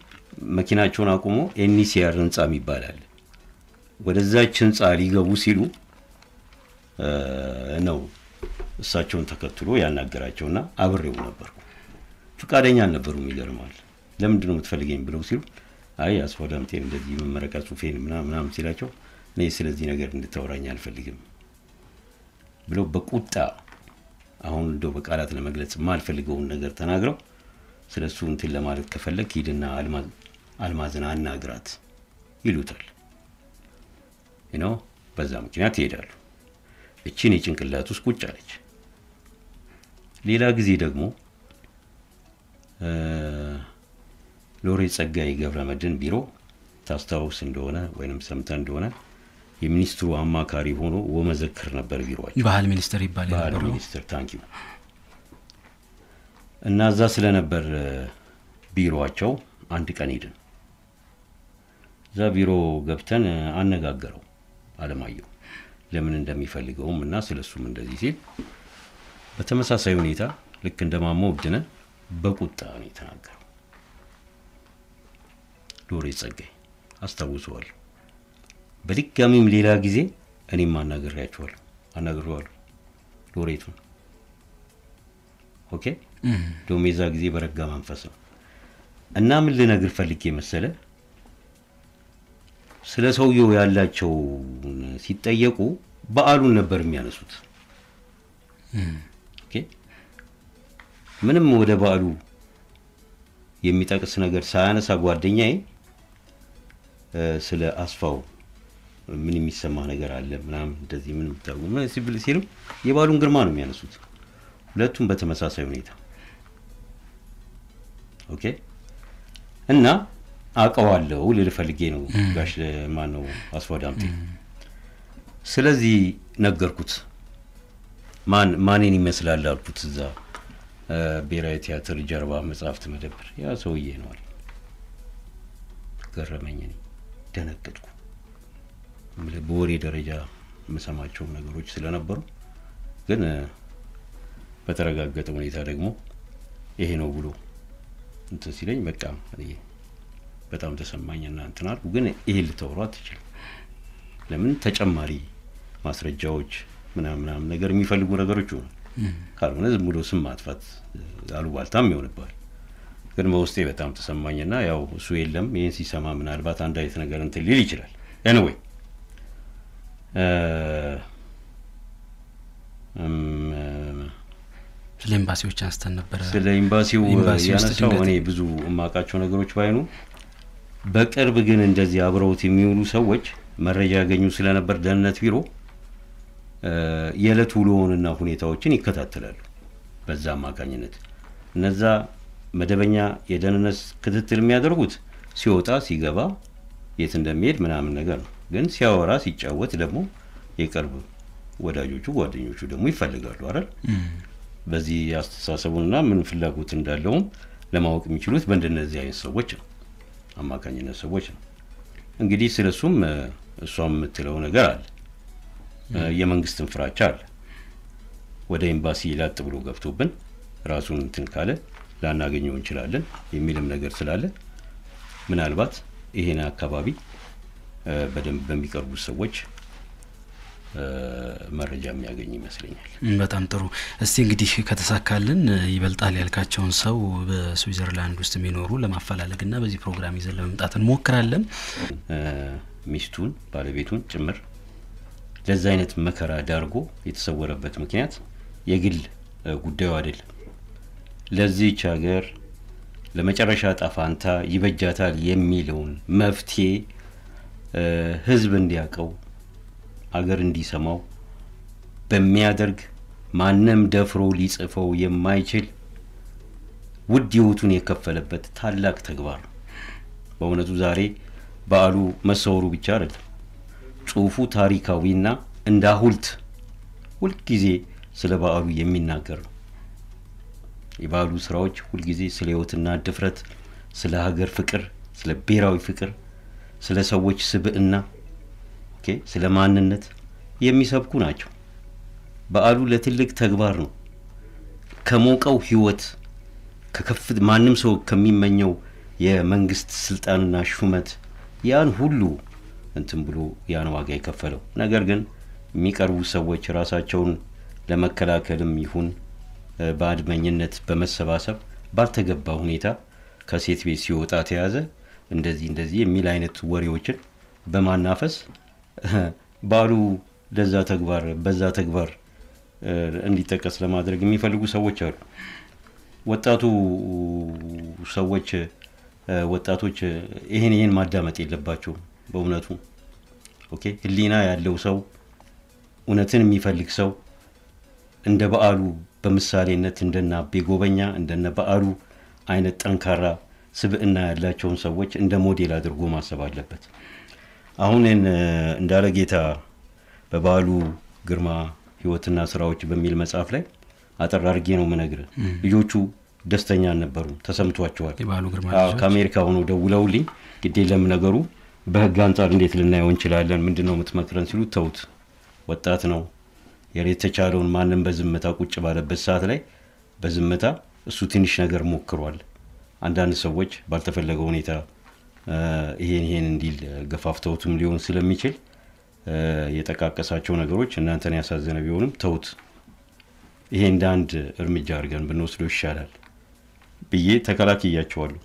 መኪናቸውን አቆሞ ኤንሲአር ህንጻ ይባላል ወደዛች ህንጻ ሊገቡ ሲሉ ነው እሳቸውን ተከትሎ ያናገራቸውና አብሬው ነበርኩ። ፍቃደኛ አልነበሩም ይገርማል። ለምንድን ነው የምትፈልገኝ ብለው ሲሉ አይ አስፋዳምቴን እንደዚህ መመረቃ ጽሁፌን ምናምን ሲላቸው እኔ ስለዚህ ነገር እንድታወራኝ አልፈልግም ብለው በቁጣ አሁን እንደው በቃላት ለመግለጽ ማልፈልገውን ነገር ተናግረው ስለሱ እንትን ለማለት ከፈለክ ሂድና አልማዝና አናግራት ይሉታል። በዛ ምክንያት ይሄዳሉ። እቺን የጭንቅላት ውስጥ ቁጭ አለች። ሌላ ጊዜ ደግሞ ሎሬት ጸጋዬ ገብረመድህን ቢሮ ታስታውስ እንደሆነ ወይንም ሰምተ እንደሆነ የሚኒስትሩ አማካሪ ሆኖ ወመዘክር ነበር ቢሮአቸው። ባህል ሚኒስትር ይባላል። ባህል ሚኒስትር ታንኪዩ። እና እዛ ስለነበር ቢሮአቸው አንድ ቀን ሄድን። እዛ ቢሮ ገብተን አነጋገረው አለማየሁ ለምን እንደሚፈልገውም እና ስለሱም እንደዚህ ሲል በተመሳሳይ ሁኔታ ልክ እንደማሞ ወድነ በቁጣ ነው የተናገረው። ሎሬት ጸጋዬ አስታውሰዋለሁ። በድጋሚም ሌላ ጊዜ እኔም አናግሬዋለሁ ሎሬቱን። ኦኬ ዶሜዛ ጊዜ በረጋ መንፈስ ነው። እና ምን ልነግር ፈልጌ መሰለ ስለ ሰውየው ያላቸው ሲጠየቁ በዓሉን ነበር የሚያነሱት። ኦኬ ምንም ወደ በዓሉ የሚጠቅስ ነገር ሳያነሳ ጓደኛዬ ስለ አስፋው ምን የሚሰማ ነገር አለ ምናምን እንደዚህ ምን ተጠሩ ምን ሲሉ የበዓሉን ግርማ ነው የሚያነሱት ሁለቱም በተመሳሳይ ሁኔታ። ኦኬ እና አቀዋለው ልልፈልጌ ነው ጋሽ ማን ነው አስፋዳምጤ። ስለዚህ ነገርኩት ማንን ይመስላል አልኩት። እዛ ብሔራዊ ቲያትር ጀርባ መጽሐፍት መደብር ያ ሰውዬ ነው አለ። ገረመኝ። ደነገጥኩ። በወሬ ደረጃ መሰማቸው ነገሮች ስለነበሩ ግን በተረጋገጠ ሁኔታ ደግሞ ይሄ ነው ብሎ እንትን ሲለኝ በቃ በጣም ተሰማኝና እንትን አልኩ። ግን ይሄ ልተወራ አትችልም። ለምን ተጨማሪ ማስረጃዎች ምናምን ነገር የሚፈልጉ ነገሮች ነው። ካልሆነ ዝም ብሎ ስም ማጥፋት አሉባልታም ይሆንባል። ግን በውስጤ በጣም ተሰማኝና ያው እሱ የለም ይሄን ሲሰማ ምናልባት አንድ አይነት ነገር እንትን ሊል ይችላል። anyway ስለ ኤምባሲዎች አንስተን ነበር። ስለ ኤምባሲው ያነሳው እኔ ብዙ ማቃቸው ነገሮች ባይኑ በቅርብ ግን እንደዚህ አብረውት የሚውሉ ሰዎች መረጃ ያገኙ ስለነበር ደህንነት ቢሮ የዕለት ውሎውንና ሁኔታዎችን ይከታተላሉ። በዛ አማካኝነት እነዛ መደበኛ የደህንነት ክትትል የሚያደርጉት ሲወጣ ሲገባ የት እንደሚሄድ ምናምን ነገር ነው። ግን ሲያወራ ሲጫወት ደግሞ የቅርብ ወዳጆቹ ጓደኞቹ ደግሞ ይፈልጋሉ አይደል? በዚህ ያስተሳሰቡና ምን ፍላጎት እንዳለው ለማወቅ የሚችሉት በእንደነዚህ አይነት ሰዎች ነው አማካኝነት ሰዎች ነው። እንግዲህ ስለሱም እሷም የምትለው ነገር አለ። የመንግስትን ፍራቻ አለ። ወደ ኤምባሲ ላጥ ብሎ ገብቶብን ራሱን እንትን ካለ ላናገኘው እንችላለን የሚልም ነገር ስላለ ምናልባት ይሄን አካባቢ በደንብ በሚቀርቡ ሰዎች መረጃ የሚያገኝ ይመስለኛል። በጣም ጥሩ። እስቲ እንግዲህ ከተሳካልን ይበልጣል ያልካቸውን ሰው በስዊዘርላንድ ውስጥ የሚኖሩ ለማፈላለግና በዚህ ፕሮግራም ይዘን ለመምጣት እንሞክራለን። ሚስቱን ባለቤቱን ጭምር ለዛ አይነት መከራ ዳርጎ የተሰወረበት ምክንያት የግል ጉዳዩ አይደለም። ለዚህች ሀገር ለመጨረሻ ጣፋንታ ይበጃታል የሚለውን መፍትሄ ህዝብ እንዲያቀው አገር እንዲሰማው በሚያደርግ ማንም ደፍሮ ሊጽፈው የማይችል ውድ ህይወቱን የከፈለበት ታላቅ ተግባር ነው። በእውነቱ ዛሬ በዓሉ መሰወሩ ብቻ አይደለም፣ ጽሁፉ ታሪካዊና እንደ ሐውልት ሁሉ ጊዜ ስለ በዓሉ የሚናገር ነው። የበዓሉ ስራዎች ሁሉ ጊዜ ስለ ህይወትና ድፍረት፣ ስለ ሀገር ፍቅር፣ ስለ ብሔራዊ ፍቅር፣ ስለ ሰዎች ስብዕና ስለ ማንነት የሚሰብኩ ናቸው። በዓሉ ለትልቅ ተግባር ነው። ከሞቀው ህይወት ከከፍት ማንም ሰው ከሚመኘው የመንግስት ስልጣንና ሹመት ያን ሁሉ እንትን ብሎ ያን ዋጋ የከፈለው ነገር ግን የሚቀርቡ ሰዎች ራሳቸውን ለመከላከልም ይሁን በአድመኝነት በመሰባሰብ ባልተገባ ሁኔታ ከሴት ቤት ሲወጣ ተያዘ እንደዚህ የሚል አይነት ወሬዎችን በማናፈስ ባሉ ለዛ ተግባር በዛ ተግባር እንዲጠቀስ ለማድረግ የሚፈልጉ ሰዎች አሉ። ወጣቶች ይሄን ማዳመጥ የለባቸው በእውነቱ። ኦኬ ህሊና ያለው ሰው እውነትን የሚፈልግ ሰው እንደ በዓሉ በምሳሌነት እንደና ቤጎበኛ እንደነ በዓሉ አይነት ጠንካራ ስብዕና ያላቸውን ሰዎች እንደ ሞዴል አድርጎ ማሰብ አለበት። አሁን እንዳለ ጌታ በበዓሉ ግርማ ህይወትና ስራዎች በሚል መጽሐፍ ላይ አጠር አድርጌ ነው የምነግርህ። ልጆቹ ደስተኛ ነበሩ፣ ተሰምቷቸዋል። ከአሜሪካ ሆነው ደውለውልኝ ግዴለም ነገሩ በህግ አንፃር እንዴት ልናየው እንችላለን ምንድነው የምትመክረን ሲሉ ተውት፣ ወጣት ነው የተቻለውን ማንም በዝምታ ቁጭ ባለበት ሰዓት ላይ በዝምታ እሱ ትንሽ ነገር ሞክሯል። አንዳንድ ሰዎች ባልተፈለገው ሁኔታ ይሄን እንዲል ገፋፍተውትም ሊሆን ስለሚችል የጠቃቀሳቸው ነገሮች እናንተን ያሳዘነ ቢሆንም ተውት፣ ይሄ እንደ አንድ እርምጃ አድርገን ብንወስደው ይሻላል ብዬ ተከላክያቸዋለሁ።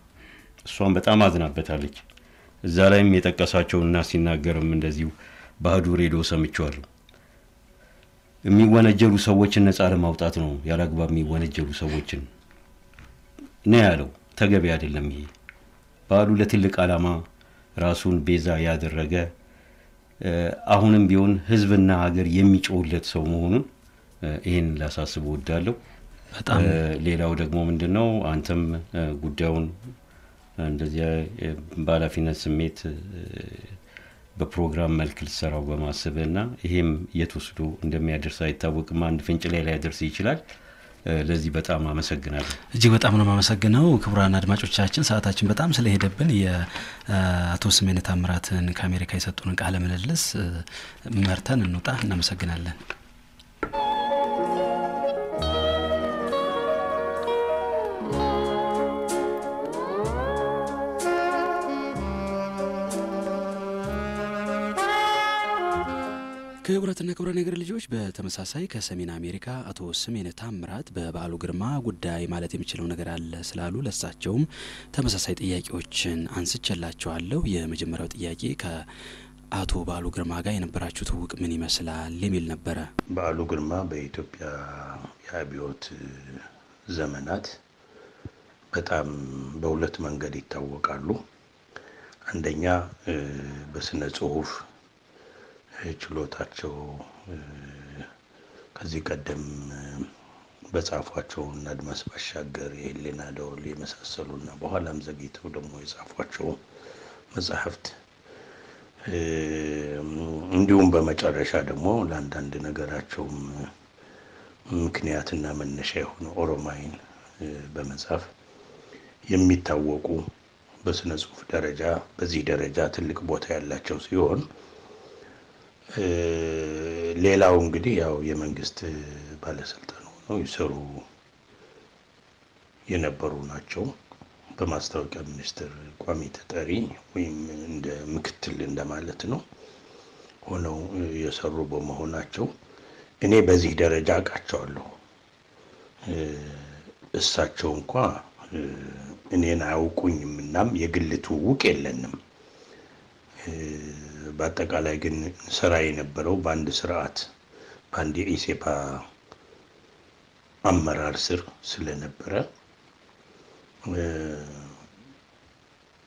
እሷን በጣም አዝናበታለች። እዛ ላይም የጠቀሳቸውና ሲናገርም እንደዚሁ ባህዱ ሬዲዮ ሰምቻለሁ። የሚወነጀሉ ሰዎችን ነፃ ለማውጣት ነው ያላግባብ የሚወነጀሉ ሰዎችን ነው ያለው። ተገቢ አይደለም። ይሄ ባህዱ ለትልቅ ዓላማ ራሱን ቤዛ ያደረገ አሁንም ቢሆን ህዝብና ሀገር የሚጮህለት ሰው መሆኑን ይሄን ላሳስብ ወዳለሁ። በጣም ሌላው ደግሞ ምንድነው አንተም ጉዳዩን እንደዚህ ባላፊነት ስሜት በፕሮግራም መልክ ልሰራው በማሰብና ይሄም የትወስዶ እንደሚያደርስ አይታወቅም። አንድ ፍንጭ ላይ ያደርስ ይችላል። ለዚህ በጣም አመሰግናለሁ። እጅግ በጣም ነው ማመሰግነው። ክቡራን አድማጮቻችን ሰዓታችን በጣም ስለሄደብን የአቶ ስሜነ ታምራትን ከአሜሪካ የሰጡን ቃለ ምልልስ መርተን እንውጣ። እናመሰግናለን። ክቡራትና ክቡራን የሀገር ልጆች በተመሳሳይ ከሰሜን አሜሪካ አቶ ስሜነ ታምራት በበዓሉ ግርማ ጉዳይ ማለት የሚችለው ነገር አለ ስላሉ ለሳቸውም ተመሳሳይ ጥያቄዎችን አንስቼላቸዋለሁ። የመጀመሪያው ጥያቄ ከአቶ በዓሉ ግርማ ጋር የነበራችሁ ትውውቅ ምን ይመስላል የሚል ነበረ። በዓሉ ግርማ በኢትዮጵያ የአብዮት ዘመናት በጣም በሁለት መንገድ ይታወቃሉ። አንደኛ በስነ ጽሁፍ ችሎታቸው ከዚህ ቀደም በጻፏቸው አድማስ ባሻገር የህሊና ደወል የመሳሰሉና በኋላም ዘግይተው ደግሞ የጻፏቸው መጽሐፍት እንዲሁም በመጨረሻ ደግሞ ለአንዳንድ ነገራቸው ምክንያትና መነሻ የሆነ ኦሮማይን በመጻፍ የሚታወቁ በስነ ጽሁፍ ደረጃ በዚህ ደረጃ ትልቅ ቦታ ያላቸው ሲሆን ሌላው እንግዲህ ያው የመንግስት ባለስልጣን ሆነው ይሰሩ የነበሩ ናቸው። በማስታወቂያ ሚኒስቴር ቋሚ ተጠሪ ወይም እንደ ምክትል እንደማለት ነው ሆነው የሰሩ በመሆናቸው እኔ በዚህ ደረጃ አቃቸዋለሁ። እሳቸው እንኳን እኔን አያውቁኝምናም የግል ትውውቅ የለንም። በአጠቃላይ ግን ስራ የነበረው በአንድ ስርዓት በአንድ የኢሴፓ አመራር ስር ስለነበረ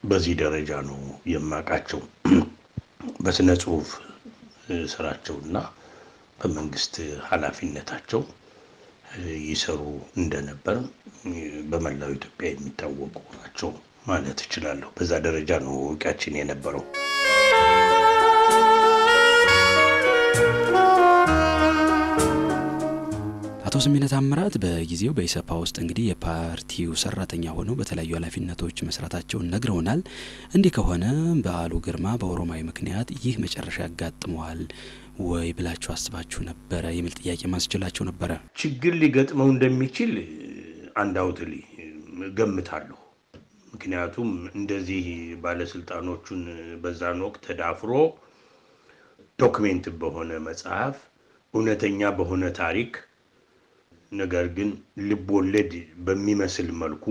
በዚህ ደረጃ ነው የማቃቸው። በስነ ጽሁፍ ስራቸውና በመንግስት ኃላፊነታቸው ይሰሩ እንደነበር በመላው ኢትዮጵያ የሚታወቁ ናቸው ማለት እችላለሁ። በዛ ደረጃ ነው ወቃችን የነበረው። አቶ ስሜነ ታምራት በጊዜው በኢሰፓ ውስጥ እንግዲህ የፓርቲው ሰራተኛ ሆነው በተለያዩ ኃላፊነቶች መስራታቸውን ነግረውናል። እንዲህ ከሆነ በዓሉ ግርማ በኦሮማይ ምክንያት ይህ መጨረሻ ያጋጥመዋል ወይ ብላችሁ አስባችሁ ነበር የሚል ጥያቄ ማስችላችሁ ነበር። ችግር ሊገጥመው እንደሚችል አንዳውትሊ ገምታለሁ። ምክንያቱም እንደዚህ ባለስልጣኖቹን በዛን ወቅት ተዳፍሮ ዶክሜንት በሆነ መጽሐፍ እውነተኛ በሆነ ታሪክ ነገር ግን ልብ ወለድ በሚመስል መልኩ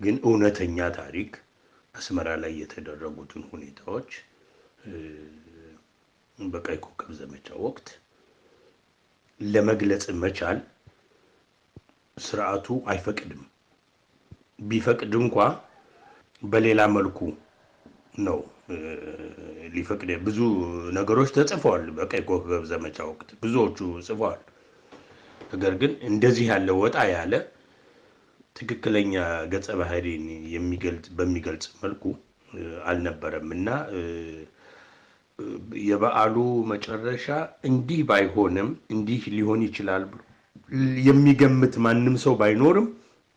ግን እውነተኛ ታሪክ አስመራ ላይ የተደረጉትን ሁኔታዎች በቀይ ኮከብ ዘመቻ ወቅት ለመግለጽ መቻል ስርዓቱ አይፈቅድም። ቢፈቅድ እንኳን በሌላ መልኩ ነው ሊፈቅድ። ብዙ ነገሮች ተጽፈዋል በቀይ ኮከብ ዘመቻ ወቅት ብዙዎቹ ጽፈዋል። ነገር ግን እንደዚህ ያለ ወጣ ያለ ትክክለኛ ገጸ ባህሪን በሚገልጽ መልኩ አልነበረምና የበዓሉ መጨረሻ እንዲህ ባይሆንም እንዲህ ሊሆን ይችላል የሚገምት ማንም ሰው ባይኖርም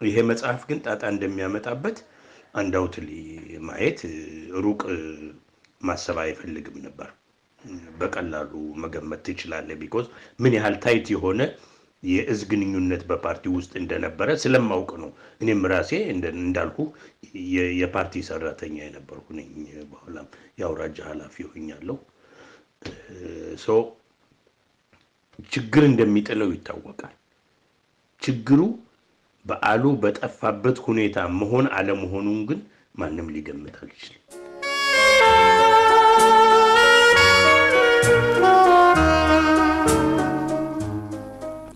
ይሄ መጽሐፍ ግን ጣጣ እንደሚያመጣበት አንዳውትሊ ማየት ሩቅ ማሰብ አይፈልግም ነበር። በቀላሉ መገመት ትችላለህ። ቢኮዝ ምን ያህል ታይት የሆነ የእዝ ግንኙነት በፓርቲ ውስጥ እንደነበረ ስለማውቅ ነው። እኔም ራሴ እንዳልኩ የፓርቲ ሰራተኛ የነበርኩ ነኝ። በኋላም የአውራጃ ኃላፊ ሆኛለሁ። ችግር እንደሚጥለው ይታወቃል። ችግሩ በዓሉ በጠፋበት ሁኔታ መሆን አለመሆኑን ግን ማንም ሊገምት አልችልም።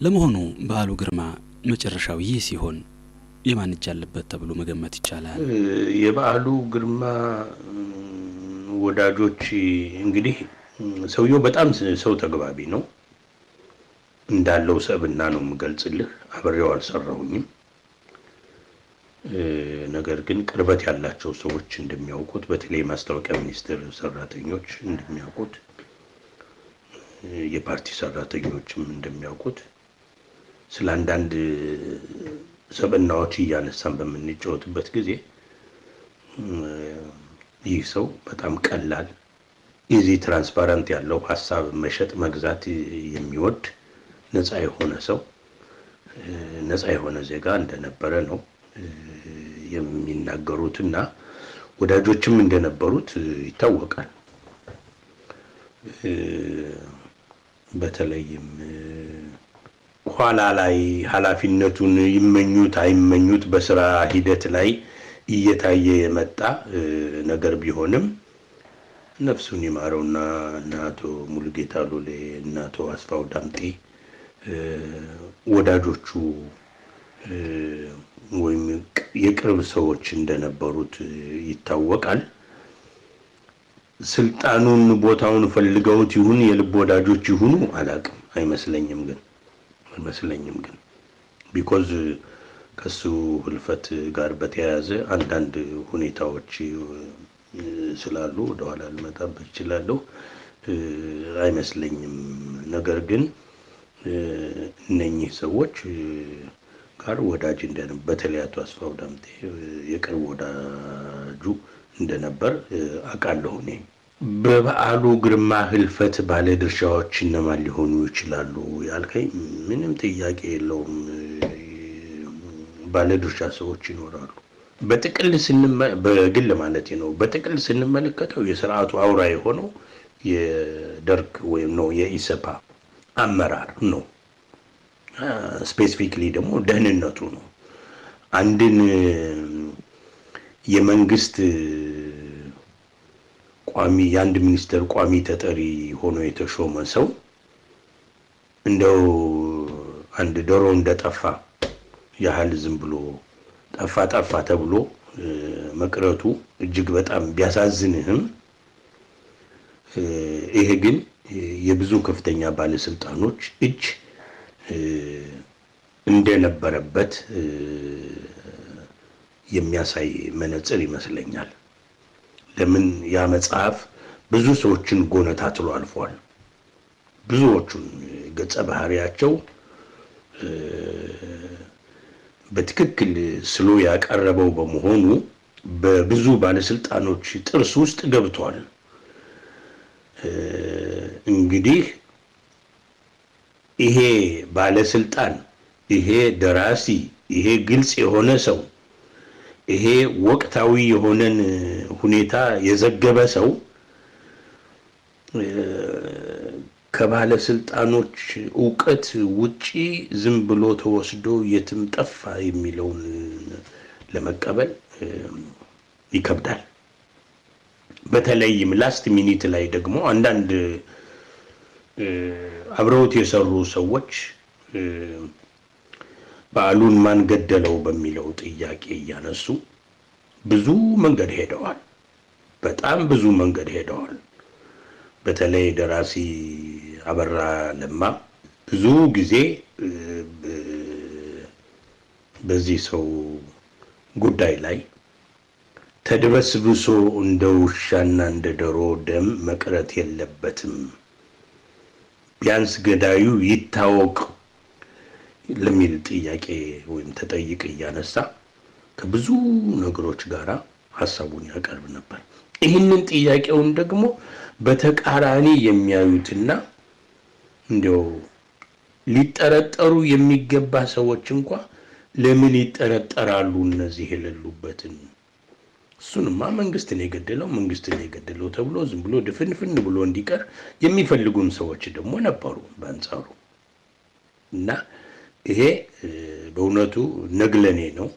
ለመሆኑ በዓሉ ግርማ መጨረሻው ይህ ሲሆን የማን እጅ አለበት ተብሎ መገመት ይቻላል? የበዓሉ ግርማ ወዳጆች እንግዲህ ሰውየው በጣም ሰው ተግባቢ ነው። እንዳለው ሰብና ነው የምገልጽልህ። አብሬው አልሰራሁኝም። ነገር ግን ቅርበት ያላቸው ሰዎች እንደሚያውቁት በተለይ ማስታወቂያ ሚኒስቴር ሰራተኞች እንደሚያውቁት የፓርቲ ሰራተኞችም እንደሚያውቁት ስለ አንዳንድ ሰብናዎች እያነሳን በምንጫወትበት ጊዜ ይህ ሰው በጣም ቀላል ኢዚ ትራንስፓረንት ያለው ሐሳብ መሸጥ መግዛት የሚወድ ነፃ የሆነ ሰው ነፃ የሆነ ዜጋ እንደነበረ ነው የሚናገሩትና ወዳጆችም እንደነበሩት ይታወቃል። በተለይም ኋላ ላይ ኃላፊነቱን ይመኙት አይመኙት በስራ ሂደት ላይ እየታየ የመጣ ነገር ቢሆንም ነፍሱን ይማረውና እናቶ ሙሉጌታ ሎሌ እናቶ አስፋው ዳምጤ ወዳጆቹ ወይም የቅርብ ሰዎች እንደነበሩት ይታወቃል። ስልጣኑን ቦታውን ፈልገውት ይሁን የልብ ወዳጆች ይሁኑ አላቅም። አይመስለኝም ግን ቢኮዝ ከሱ ህልፈት ጋር በተያያዘ አንዳንድ ሁኔታዎች ስላሉ ወደኋላ ልመጣበት እችላለሁ። አይመስለኝም። ነገር ግን እነኚህ ሰዎች ጋር ወዳጅ እንደነበር በተለይ አቶ አስፋው ዳምጤ የቅርብ ወዳጁ እንደነበር አውቃለሁ። እኔ በበዓሉ ግርማ ህልፈት ባለ ድርሻዎች እነማን ሊሆኑ ይችላሉ ያልከኝ ምንም ጥያቄ የለውም። ባለ ድርሻ ሰዎች ይኖራሉ። በግል ማለት ነው። በጥቅል ስንመለከተው የሥርዓቱ አውራ የሆነው የደርግ ወይም ነው የኢሰፓ አመራር ነው። ስፔሲፊክሊ ደግሞ ደህንነቱ ነው። አንድን የመንግስት የአንድ ሚኒስተር ቋሚ ተጠሪ ሆኖ የተሾመ ሰው እንደው አንድ ዶሮ እንደጠፋ ያህል ዝም ብሎ ጠፋ ተብሎ መቅረቱ እጅግ በጣም ቢያሳዝንህም ይሄ ግን የብዙ ከፍተኛ ባለስልጣኖች እጅ እንደነበረበት የሚያሳይ መነጽር ይመስለኛል። ለምን ያ መጽሐፍ ብዙ ሰዎችን ጎነታትሎ አልፏል። ብዙዎቹን ገጸ ባህሪያቸው በትክክል ስሎ ያቀረበው በመሆኑ በብዙ ባለስልጣኖች ጥርስ ውስጥ ገብቷል። እንግዲህ ይሄ ባለስልጣን፣ ይሄ ደራሲ፣ ይሄ ግልጽ የሆነ ሰው፣ ይሄ ወቅታዊ የሆነን ሁኔታ የዘገበ ሰው ከባለስልጣኖች ዕውቀት ውጪ ዝም ብሎ ተወስዶ የትም ጠፋ የሚለውን ለመቀበል ይከብዳል። በተለይም ላስት ሚኒት ላይ ደግሞ አንዳንድ አብረውት የሰሩ ሰዎች በዓሉን ማን ገደለው በሚለው ጥያቄ እያነሱ ብዙ መንገድ ሄደዋል። በጣም ብዙ መንገድ ሄደዋል። በተለይ ደራሲ አበራ ለማ ብዙ ጊዜ በዚህ ሰው ጉዳይ ላይ ተድበስብሶ እንደ ውሻና እንደ ዶሮ ደም መቅረት የለበትም፣ ቢያንስ ገዳዩ ይታወቅ ለሚል ጥያቄ ወይም ተጠይቅ እያነሳ ከብዙ ነገሮች ጋራ ሐሳቡን ያቀርብ ነበር። ይህንን ጥያቄውን ደግሞ በተቃራኒ የሚያዩትና እንደው ሊጠረጠሩ የሚገባ ሰዎች እንኳን ለምን ይጠረጠራሉ እነዚህ የሌሉበትን እሱንማ መንግስትን የገደለው ተብሎ ዝም ብሎ ድፍንፍን ብሎ እንዲቀር የሚፈልጉም ሰዎች ደግሞ ነበሩ በአንጻሩ። እና ይሄ በእውነቱ ነግለኔ ነው።